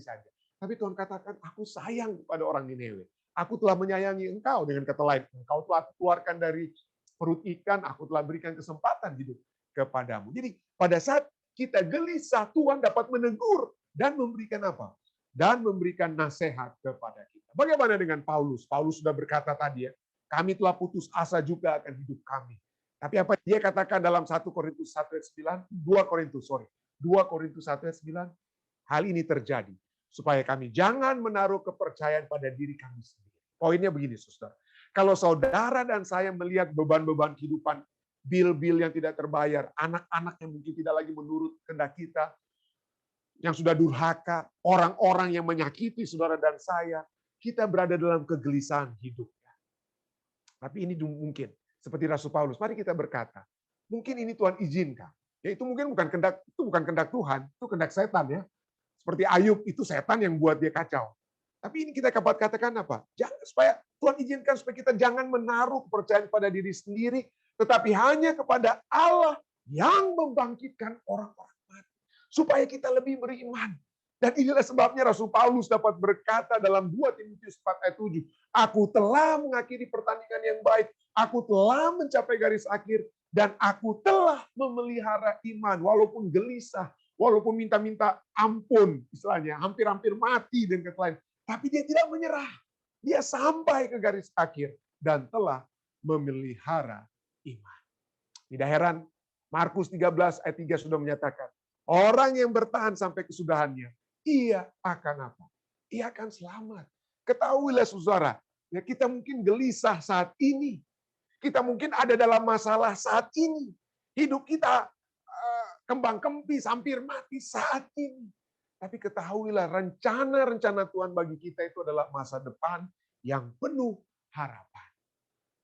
saja. Tapi Tuhan katakan, aku sayang kepada orang Niniwe. Aku telah menyayangi engkau, dengan kata lain. Engkau telah keluarkan dari perut ikan, aku telah berikan kesempatan hidup kepadamu. Jadi pada saat kita gelisah, Tuhan dapat menegur dan memberikan apa? Dan memberikan nasihat kepada kita. Bagaimana dengan Paulus? Paulus sudah berkata tadi ya, kami telah putus asa juga akan hidup kami. Tapi apa dia katakan dalam 1 Korintus 1 ayat 9, 2 Korintus 1 ayat 9, hal ini terjadi supaya kami jangan menaruh kepercayaan pada diri kami sendiri. Poinnya begini, saudara. Kalau saudara dan saya melihat beban-beban kehidupan, bil-bil yang tidak terbayar, anak-anak yang mungkin tidak lagi menurut kehendak kita, yang sudah durhaka, orang-orang yang menyakiti saudara dan saya, kita berada dalam kegelisahan hidup. Tapi ini mungkin, seperti Rasul Paulus, mari kita berkata, mungkin ini Tuhan izinkan. Ya itu mungkin bukan kehendak Tuhan, itu kehendak setan ya. Seperti Ayub, itu setan yang buat dia kacau. Tapi ini kita katakan apa? Supaya Tuhan izinkan supaya kita jangan menaruh kepercayaan pada diri sendiri, tetapi hanya kepada Allah yang membangkitkan orang-orang mati. Supaya kita lebih beriman. Dan inilah sebabnya Rasul Paulus dapat berkata dalam 2 Timotius 4 ayat 7, aku telah mengakhiri pertandingan yang baik, aku telah mencapai garis akhir, dan aku telah memelihara iman, walaupun gelisah, walaupun minta-minta ampun, istilahnya, hampir-hampir mati dan lain. Tapi dia tidak menyerah. Dia sampai ke garis akhir, dan telah memelihara iman. Tidak heran, Markus 13 ayat 3 sudah menyatakan, orang yang bertahan sampai kesudahannya, ia akan apa? Ia akan selamat. Ketahuilah saudara, ya kita mungkin gelisah saat ini. Kita mungkin ada dalam masalah saat ini. Hidup kita kembang kempis, hampir mati saat ini. Tapi ketahuilah rencana-rencana Tuhan bagi kita itu adalah masa depan yang penuh harapan.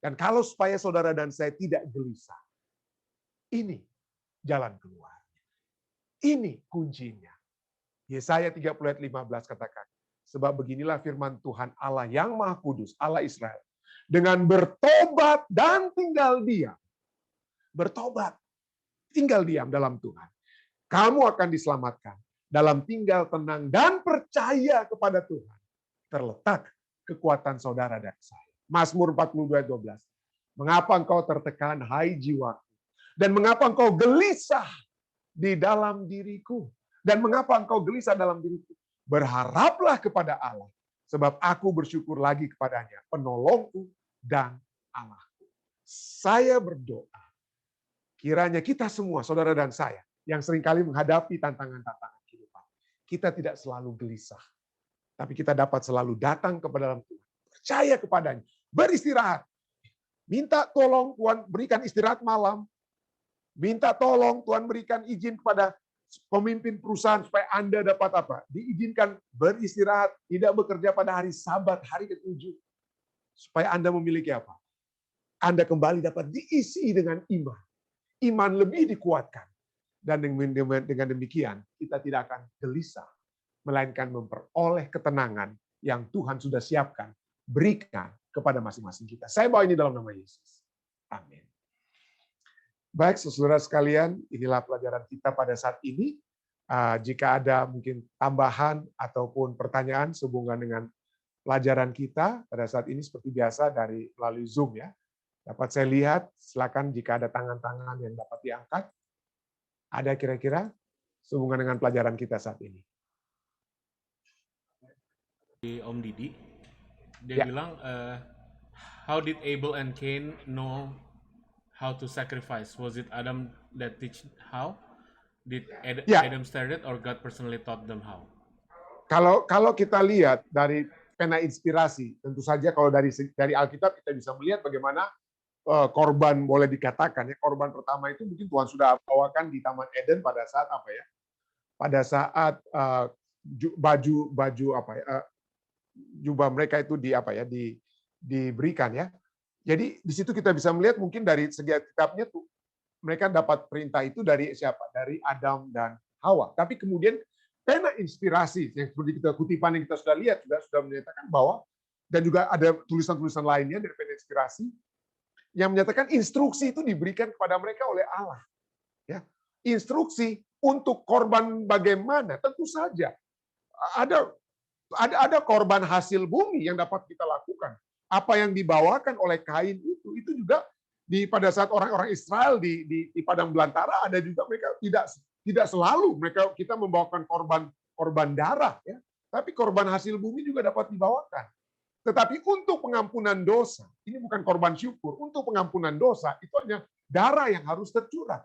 Dan kalau supaya saudara dan saya tidak gelisah, ini jalan keluar. Ini kuncinya. Yesaya 30 ayat 15 katakan, sebab beginilah firman Tuhan Allah yang Maha Kudus, Allah Israel, dengan bertobat dan tinggal diam. Bertobat, tinggal diam dalam Tuhan. Kamu akan diselamatkan dalam tinggal tenang dan percaya kepada Tuhan. Terletak kekuatan saudara dan saya. Mazmur 42 ayat 12. Mengapa engkau tertekan, hai jiwaku? Dan mengapa engkau gelisah di dalam diriku? Dan mengapa engkau gelisah dalam diriku? Berharaplah kepada Allah, sebab aku bersyukur lagi kepadanya, penolongku dan Allahku. Saya berdoa, kiranya kita semua, saudara dan saya, yang seringkali menghadapi tantangan-tantangan kehidupan, kita tidak selalu gelisah, tapi kita dapat selalu datang kepada dalam Tuhan, percaya kepadanya, beristirahat, minta tolong Tuhan berikan istirahat malam, minta tolong Tuhan berikan izin kepada pemimpin perusahaan supaya Anda dapat apa? Diizinkan beristirahat, tidak bekerja pada hari Sabat, hari ke-7. Supaya Anda memiliki apa? Anda kembali dapat diisi dengan iman. Iman lebih dikuatkan. Dan dengan demikian, kita tidak akan gelisah. Melainkan memperoleh ketenangan yang Tuhan sudah siapkan. Berikan kepada masing-masing kita. Saya bawa ini dalam nama Yesus. Amin. Baik, saudara sekalian, inilah pelajaran kita pada saat ini. Jika ada mungkin tambahan ataupun pertanyaan sehubungan dengan pelajaran kita pada saat ini seperti biasa dari melalui Zoom ya. Dapat saya lihat, silakan jika ada tangan-tangan yang dapat diangkat. Ada kira-kira sehubungan dengan pelajaran kita saat ini. Om Didi, dia bilang, how did Abel and Cain know how to sacrifice? Was it Adam that teach how? Did Adam started or God personally taught them how? Kalau kita lihat dari pena inspirasi, tentu saja kalau dari Alkitab kita bisa melihat bagaimana korban boleh dikatakan ya, korban pertama itu mungkin Tuhan sudah bawakan di Taman Eden pada saat apa ya? Pada saat baju apa ya? Jubah mereka itu diberikan ya. Jadi di situ kita bisa melihat mungkin dari segi kitabnya tuh mereka dapat perintah itu dari siapa? Dari Adam dan Hawa. Tapi kemudian pena inspirasi yang seperti kita kutipan yang kita sudah lihat sudah menyatakan bahwa dan juga ada tulisan-tulisan lainnya dari pena inspirasi yang menyatakan instruksi itu diberikan kepada mereka oleh Allah. Ya, instruksi untuk korban bagaimana? Tentu saja ada korban hasil bumi yang dapat kita lakukan. Apa yang dibawakan oleh Kain itu juga pada saat orang-orang Israel di padang belantara ada juga mereka tidak selalu kita membawakan korban darah ya, tapi korban hasil bumi juga dapat dibawakan. Tetapi untuk pengampunan dosa, ini bukan korban syukur, untuk pengampunan dosa itu hanya darah yang harus tercurah.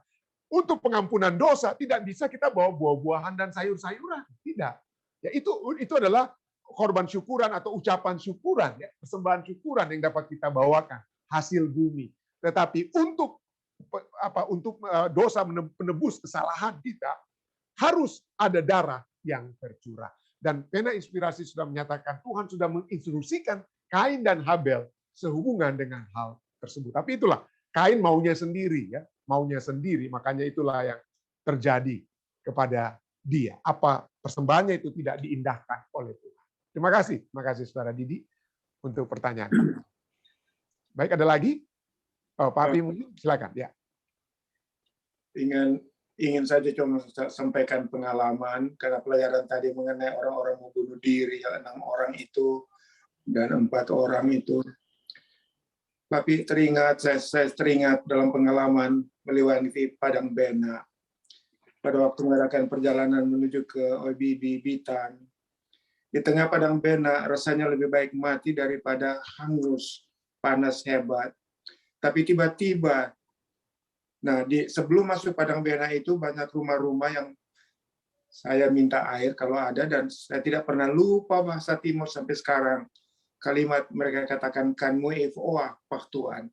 Untuk pengampunan dosa tidak bisa kita bawa buah-buahan dan sayur-sayuran, tidak. Ya itu adalah korban syukuran atau ucapan syukuran, ya, persembahan syukuran yang dapat kita bawakan, hasil bumi. Tetapi untuk dosa menebus kesalahan kita, harus ada darah yang tercurah. Dan pena inspirasi sudah menyatakan Tuhan sudah menginstruksikan Kain dan Habel sehubungan dengan hal tersebut. Tapi itulah, Kain maunya sendiri, ya, maunya sendiri, makanya itulah yang terjadi kepada dia. Apa persembahannya itu tidak diindahkan oleh Tuhan. Terima kasih Saudara Didi untuk pertanyaan. Baik, ada lagi? Oh, Pak Api mungkin silakan. Ya. Ingin saja cuma sampaikan pengalaman karena pelajaran tadi mengenai orang-orang mau bunuh diri, 6 orang itu dan 4 orang itu. Tapi saya teringat dalam pengalaman melewati Padang Bena pada waktu mengadakan perjalanan menuju ke OBB Bitan. Di tengah Padang Bena rasanya lebih baik mati daripada hangus, panas hebat. Tapi tiba-tiba, sebelum masuk Padang Bena itu banyak rumah-rumah yang saya minta air kalau ada, dan saya tidak pernah lupa bahasa Timur sampai sekarang. Kalimat mereka katakan, kanmu ifoah, Pak Tuhan.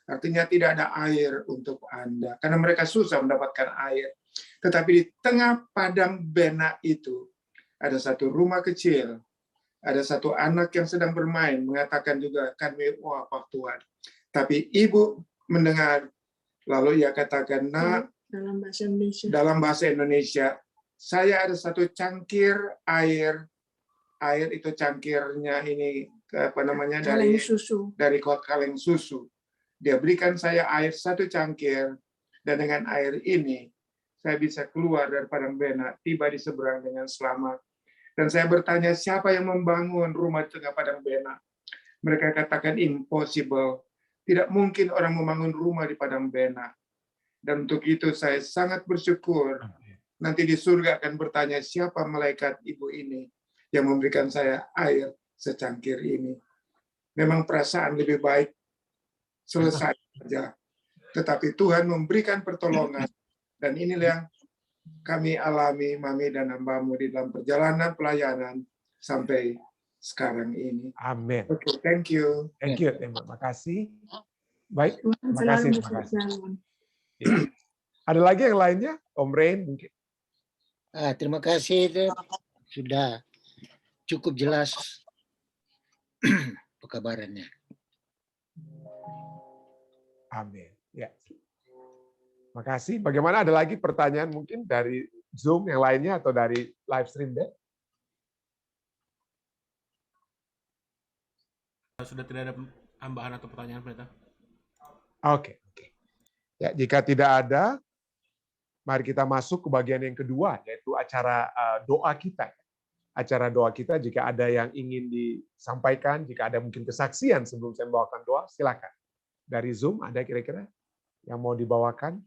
Artinya tidak ada air untuk Anda, karena mereka susah mendapatkan air. Tetapi di tengah Padang Bena itu, ada satu rumah kecil, ada satu anak yang sedang bermain, mengatakan juga, kanmu ifoah, Pak Tuhan. Tapi ibu mendengar, lalu ia katakan, nak, dalam bahasa Indonesia, saya ada satu cangkir air itu cangkirnya ini dari susu. Dari kaleng susu. Dia berikan saya air satu cangkir, dan dengan air ini saya bisa keluar dari Padang Bena, tiba di seberang dengan selamat. Dan saya bertanya, siapa yang membangun rumah di tengah Padang Bena? Mereka katakan impossible. Tidak mungkin orang membangun rumah di Padang Bena. Dan untuk itu saya sangat bersyukur. Nanti di surga akan bertanya, siapa malaikat ibu ini yang memberikan saya air secangkir ini. Memang perasaan lebih baik selesai saja. Tetapi Tuhan memberikan pertolongan. Dan inilah yang kami alami, Mami dan hambamu di dalam perjalanan pelayanan sampai sekarang ini. Amin. Okay, thank you. Thank you. Terima kasih. Baik, terima kasih. Ya. Ada lagi yang lainnya? Om Rain mungkin. Terima kasih, sudah cukup jelas pekabarannya. Amin. Ya. Makasih. Bagaimana, ada lagi pertanyaan mungkin dari Zoom yang lainnya atau dari live stream deh? Sudah tidak ada tambahan atau pertanyaan, Pendeta? Oke. Ya, jika tidak ada, mari kita masuk ke bagian yang kedua, yaitu acara doa kita. Acara doa kita, jika ada yang ingin disampaikan, jika ada mungkin kesaksian sebelum saya membawakan doa, silakan. Dari Zoom, ada kira-kira yang mau dibawakan?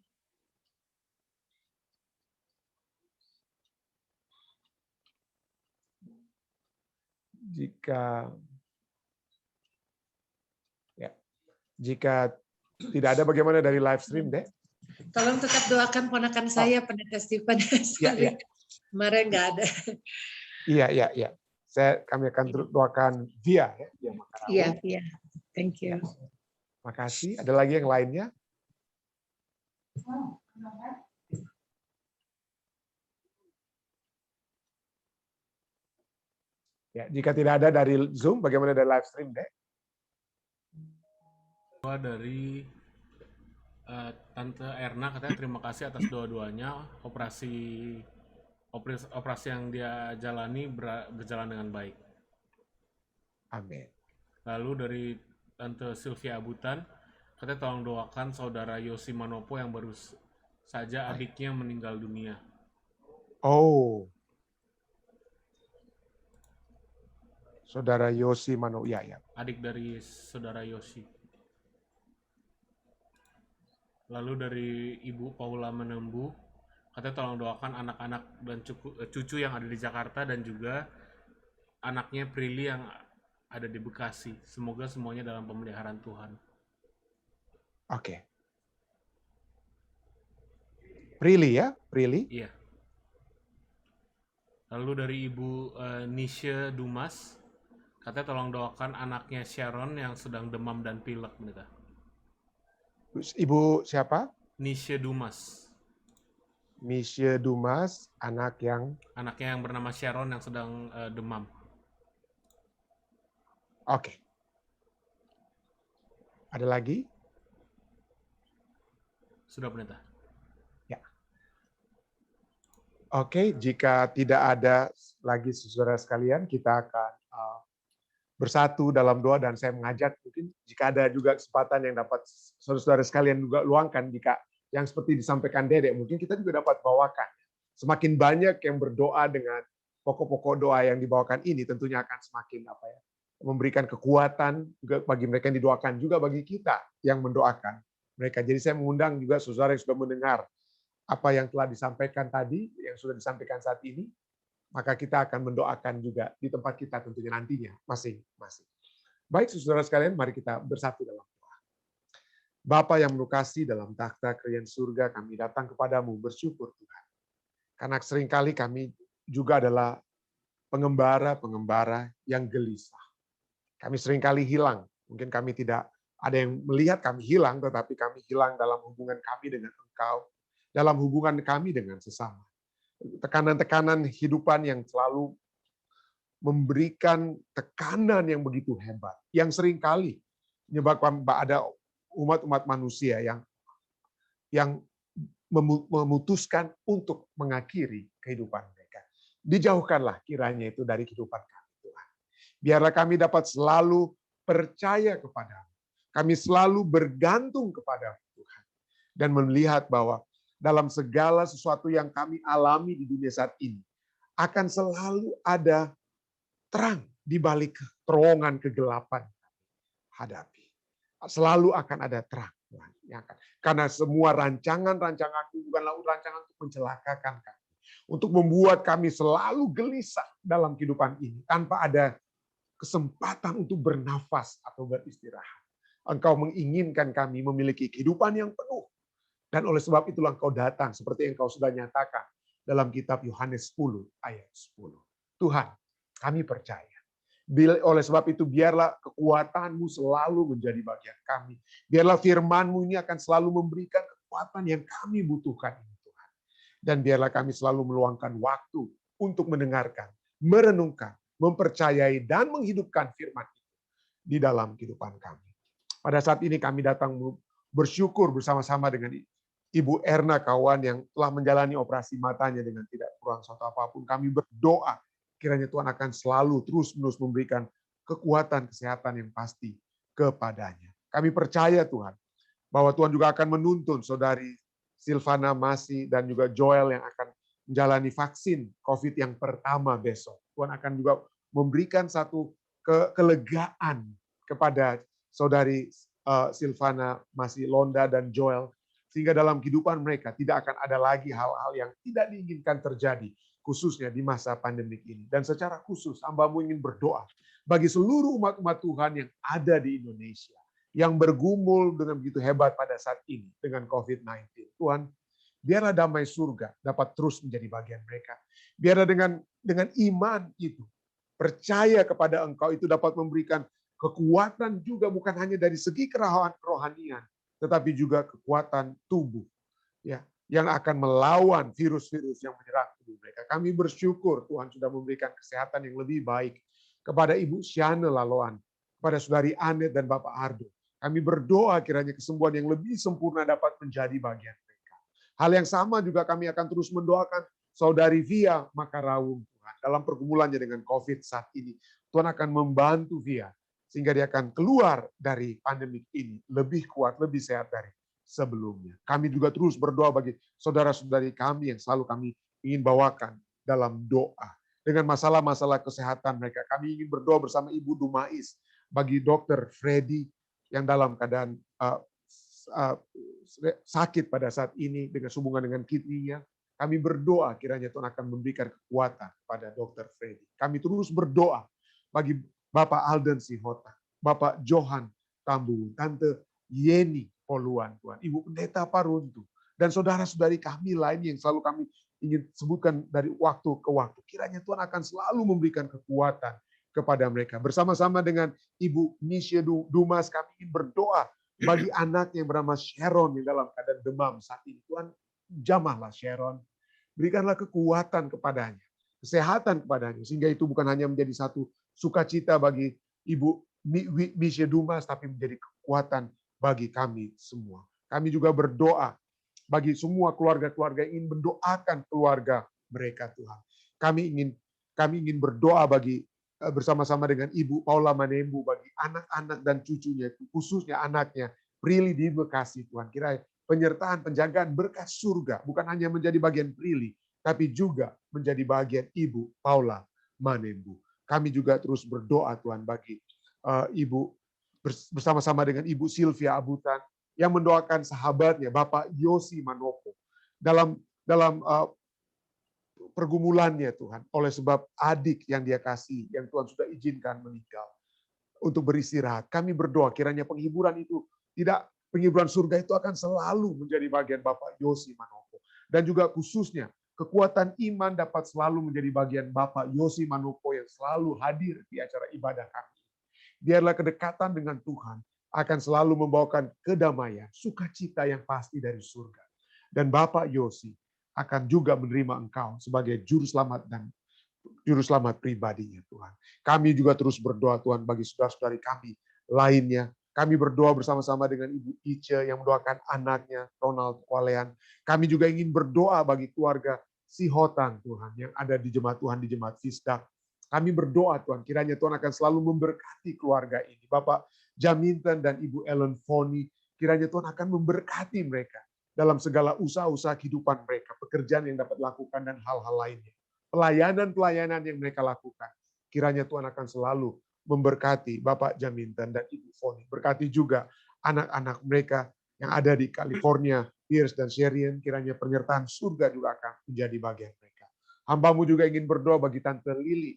Jika tidak ada, bagaimana dari live stream deh? Tolong tetap doakan ponakan saya, Pendeta Stephen. Ya. Kemarin nggak ada. Iya. Kami akan doakan via Makarau. Iya. Thank you. Makasih. Ada lagi yang lainnya? Ya, jika tidak ada dari Zoom, bagaimana dari live stream deh? Dari Tante Erna katanya terima kasih atas doa-doanya, operasi yang dia jalani berjalan dengan baik. Amin. Lalu dari Tante Sylvia Abutan katanya tolong doakan saudara Yosi Manopo yang baru saja adiknya meninggal dunia. Oh, saudara Yosi Manopo, ya. Adik dari saudara Yosi. Lalu dari Ibu Paula Menembu, katanya tolong doakan anak-anak dan cucu yang ada di Jakarta dan juga anaknya Prilly yang ada di Bekasi. Semoga semuanya dalam pemeliharaan Tuhan. Oke. Prilly ya, Prilly. Iya. Lalu dari Ibu Nisha Dumas, katanya tolong doakan anaknya Sharon yang sedang demam dan pilek, pendeta. Ibu siapa? Nisha Dumas. Misha Dumas, anaknya yang bernama Sharon yang sedang demam. Oke. Ada lagi? Sudah, pendeta. Ya. Oke, jika tidak ada lagi saudara sekalian, kita akan bersatu dalam doa, dan saya mengajak mungkin jika ada juga kesempatan yang dapat saudara-saudara sekalian juga luangkan, jika yang seperti disampaikan Dedek, mungkin kita juga dapat bawakan. Semakin banyak yang berdoa dengan pokok-pokok doa yang dibawakan ini, tentunya akan semakin memberikan kekuatan juga bagi mereka yang didoakan, juga bagi kita yang mendoakan mereka. Jadi saya mengundang juga saudara yang sudah mendengar apa yang telah disampaikan tadi, yang sudah disampaikan saat ini, maka kita akan mendoakan juga di tempat kita tentunya nantinya masing-masing. Baik saudara sekalian, mari kita bersatu dalam doa. Bapa yang menukasi dalam takhta kerajaan surga, kami datang kepadamu bersyukur Tuhan. Karena seringkali kami juga adalah pengembara-pengembara yang gelisah. Kami seringkali hilang. Mungkin kami tidak ada yang melihat kami hilang, tetapi kami hilang dalam hubungan kami dengan Engkau, dalam hubungan kami dengan sesama. Tekanan-tekanan kehidupan yang selalu memberikan tekanan yang begitu hebat, yang seringkali menyebabkan ada umat-umat manusia yang memutuskan untuk mengakhiri kehidupan mereka. Dijauhkanlah kiranya itu dari kehidupan kami, Tuhan. Biarlah kami dapat selalu percaya kepadamu. Kami selalu bergantung kepadamu, Tuhan. Dan melihat bahwa dalam segala sesuatu yang kami alami di dunia saat ini, akan selalu ada terang di balik terowongan kegelapan hadapi. Selalu akan ada terang. Karena semua rancangan-rancangan bukanlah rancangan untuk mencelakakan kami. Untuk membuat kami selalu gelisah dalam kehidupan ini. Tanpa ada kesempatan untuk bernafas atau beristirahat. Engkau menginginkan kami memiliki kehidupan yang penuh. Dan oleh sebab itulah Engkau datang seperti yang Engkau sudah nyatakan dalam kitab Yohanes 10 ayat 10. Tuhan, kami percaya. Oleh sebab itu biarlah kekuatan-Mu selalu menjadi bagian kami. Biarlah firman-Mu ini akan selalu memberikan kekuatan yang kami butuhkan ini, Tuhan. Dan biarlah kami selalu meluangkan waktu untuk mendengarkan, merenungkan, mempercayai, dan menghidupkan firman itu di dalam kehidupan kami. Pada saat ini kami datang bersyukur bersama-sama dengan Ibu Erna kawan yang telah menjalani operasi matanya dengan tidak kurang suatu apapun. Kami berdoa kiranya Tuhan akan selalu terus-menerus memberikan kekuatan kesehatan yang pasti kepadanya. Kami percaya Tuhan bahwa Tuhan juga akan menuntun saudari Silvana Masi dan juga Joel yang akan menjalani vaksin COVID yang pertama besok. Tuhan akan juga memberikan satu kelegaan kepada saudari Silvana Masi Londa dan Joel, sehingga dalam kehidupan mereka tidak akan ada lagi hal-hal yang tidak diinginkan terjadi, khususnya di masa pandemik ini. Dan secara khusus, hamba-Mu ingin berdoa bagi seluruh umat-umat Tuhan yang ada di Indonesia, yang bergumul dengan begitu hebat pada saat ini dengan COVID-19. Tuhan, biarlah damai surga dapat terus menjadi bagian mereka. Biarlah dengan iman itu, percaya kepada Engkau itu dapat memberikan kekuatan juga bukan hanya dari segi kerohanian, tetapi juga kekuatan tubuh ya yang akan melawan virus-virus yang menyerang tubuh mereka. Kami bersyukur Tuhan sudah memberikan kesehatan yang lebih baik kepada Ibu Syane Laloan, kepada Saudari Anet dan Bapak Ardo. Kami berdoa kiranya kesembuhan yang lebih sempurna dapat menjadi bagian mereka. Hal yang sama juga kami akan terus mendoakan Saudari Via Makarawung Tuhan dalam pergumulannya dengan COVID saat ini. Tuhan akan membantu Via sehingga dia akan keluar dari pandemik ini lebih kuat, lebih sehat dari sebelumnya. Kami juga terus berdoa bagi saudara-saudari kami yang selalu kami ingin bawakan dalam doa. Dengan masalah-masalah kesehatan mereka, kami ingin berdoa bersama Ibu Dumais bagi Dr. Freddy yang dalam keadaan sakit pada saat ini dengan hubungan dengan kidney-nya. Kami berdoa kiranya Tuhan akan memberikan kekuatan pada Dr. Freddy. Kami terus berdoa bagi Bapak Alden Sihota, Bapak Johan Tambu, Tante Yeni Poluan, Tuhan, Ibu Pendeta Paruntu, dan saudara-saudari kami lain yang selalu kami ingin sebutkan dari waktu ke waktu. Kiranya Tuhan akan selalu memberikan kekuatan kepada mereka. Bersama-sama dengan Ibu Nisha Dumas, kami ingin berdoa bagi anak yang bernama Sharon yang dalam keadaan demam saat ini. Tuhan, jamahlah Sharon. Berikanlah kekuatan kepadanya, kesehatan kepadanya, sehingga itu bukan hanya menjadi satu sukacita bagi Ibu Nisha Dumas, tapi menjadi kekuatan bagi kami semua. Kami juga berdoa bagi semua keluarga-keluarga yang ingin mendoakan keluarga mereka, Tuhan. Kami ingin berdoa bagi bersama-sama dengan Ibu Paula Manembu bagi anak-anak dan cucunya, khususnya anaknya Prilly di Bekasi, Tuhan. Kiranya penyertaan, penjagaan, berkat surga bukan hanya menjadi bagian Prilly, tapi juga menjadi bagian Ibu Paula Manembu. Kami juga terus berdoa, Tuhan, bagi Ibu bersama-sama dengan Ibu Sylvia Abutan yang mendoakan sahabatnya Bapak Yosi Manopo dalam pergumulannya, Tuhan, oleh sebab adik yang dia kasih, yang Tuhan sudah izinkan meninggal untuk beristirahat. Kami berdoa kiranya penghiburan surga itu akan selalu menjadi bagian Bapak Yosi Manopo, dan juga khususnya kekuatan iman dapat selalu menjadi bagian Bapak Yosi Manopo yang selalu hadir di acara ibadah kami. Biarlah kedekatan dengan Tuhan akan selalu membawakan kedamaian, sukacita yang pasti dari surga. Dan Bapak Yosi akan juga menerima Engkau sebagai juru selamat dan juru selamat pribadinya, Tuhan. Kami juga terus berdoa, Tuhan, bagi saudara-saudari kami lainnya. Kami berdoa bersama-sama dengan Ibu Ice yang mendoakan anaknya, Ronald Kwalean. Kami juga ingin berdoa bagi keluarga Sihotang, Tuhan, yang ada di jemaat Tuhan, di jemaat Fisdak. Kami berdoa, Tuhan, kiranya Tuhan akan selalu memberkati keluarga ini. Bapak Jaminten dan Ibu Ellen Foni, kiranya Tuhan akan memberkati mereka dalam segala usaha-usaha kehidupan mereka, pekerjaan yang dapat lakukan dan hal-hal lainnya. Pelayanan-pelayanan yang mereka lakukan. Kiranya Tuhan akan selalu memberkati Bapak Jaminten dan Ibu Foni. Berkati juga anak-anak mereka yang ada di California, Pierce dan Sherian, kiranya penyertaan surga juga akan menjadi bagian mereka. Hamba-Mu juga ingin berdoa bagi Tante Lili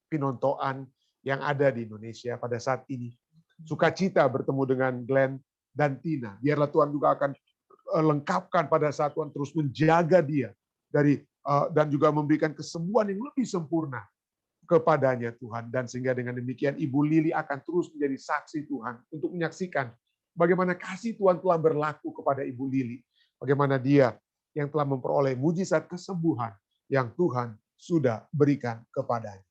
Pinontoan yang ada di Indonesia pada saat ini. Sukacita bertemu dengan Glenn dan Tina. Biarlah Tuhan juga akan lengkapkan pada saat Tuhan terus menjaga dia dari dan juga memberikan kesembuhan yang lebih sempurna kepadanya, Tuhan. Dan sehingga dengan demikian Ibu Lili akan terus menjadi saksi Tuhan untuk menyaksikan bagaimana kasih Tuhan telah berlaku kepada Ibu Lili. Bagaimana dia yang telah memperoleh mujizat kesembuhan yang Tuhan sudah berikan kepadanya.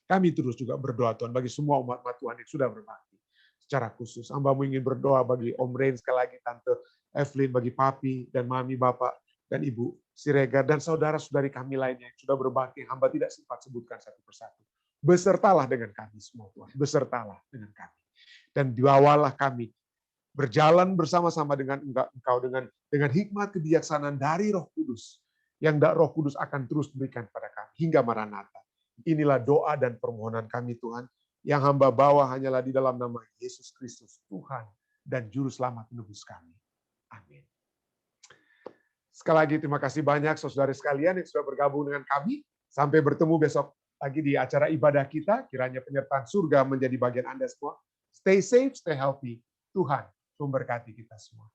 Kami terus juga berdoa, Tuhan, bagi semua umat-umat Tuhan yang sudah berbakti. Secara khusus, hamba-Mu ingin berdoa bagi Om Rain, sekali lagi Tante Evelyn, bagi Papi dan Mami, Bapak, dan Ibu Siregar, dan saudara-saudari kami lainnya yang sudah berbakti, hamba tidak sempat sebutkan satu persatu. Besertalah dengan kami semua, Tuhan. Besertalah dengan kami. Dan dibawalah kami berjalan bersama-sama dengan Engkau, dengan hikmat kebijaksanaan dari Roh Kudus, yang Roh Kudus akan terus berikan pada kami, hingga Maranatha. Inilah doa dan permohonan kami, Tuhan, yang hamba bawa hanyalah di dalam nama Yesus Kristus, Tuhan dan Juru Selamat menebus kami. Amin. Sekali lagi terima kasih banyak saudara sekalian yang sudah bergabung dengan kami. Sampai bertemu besok lagi di acara ibadah kita. Kiranya penyertaan surga menjadi bagian Anda semua. Stay safe, stay healthy. Tuhan memberkati kita semua.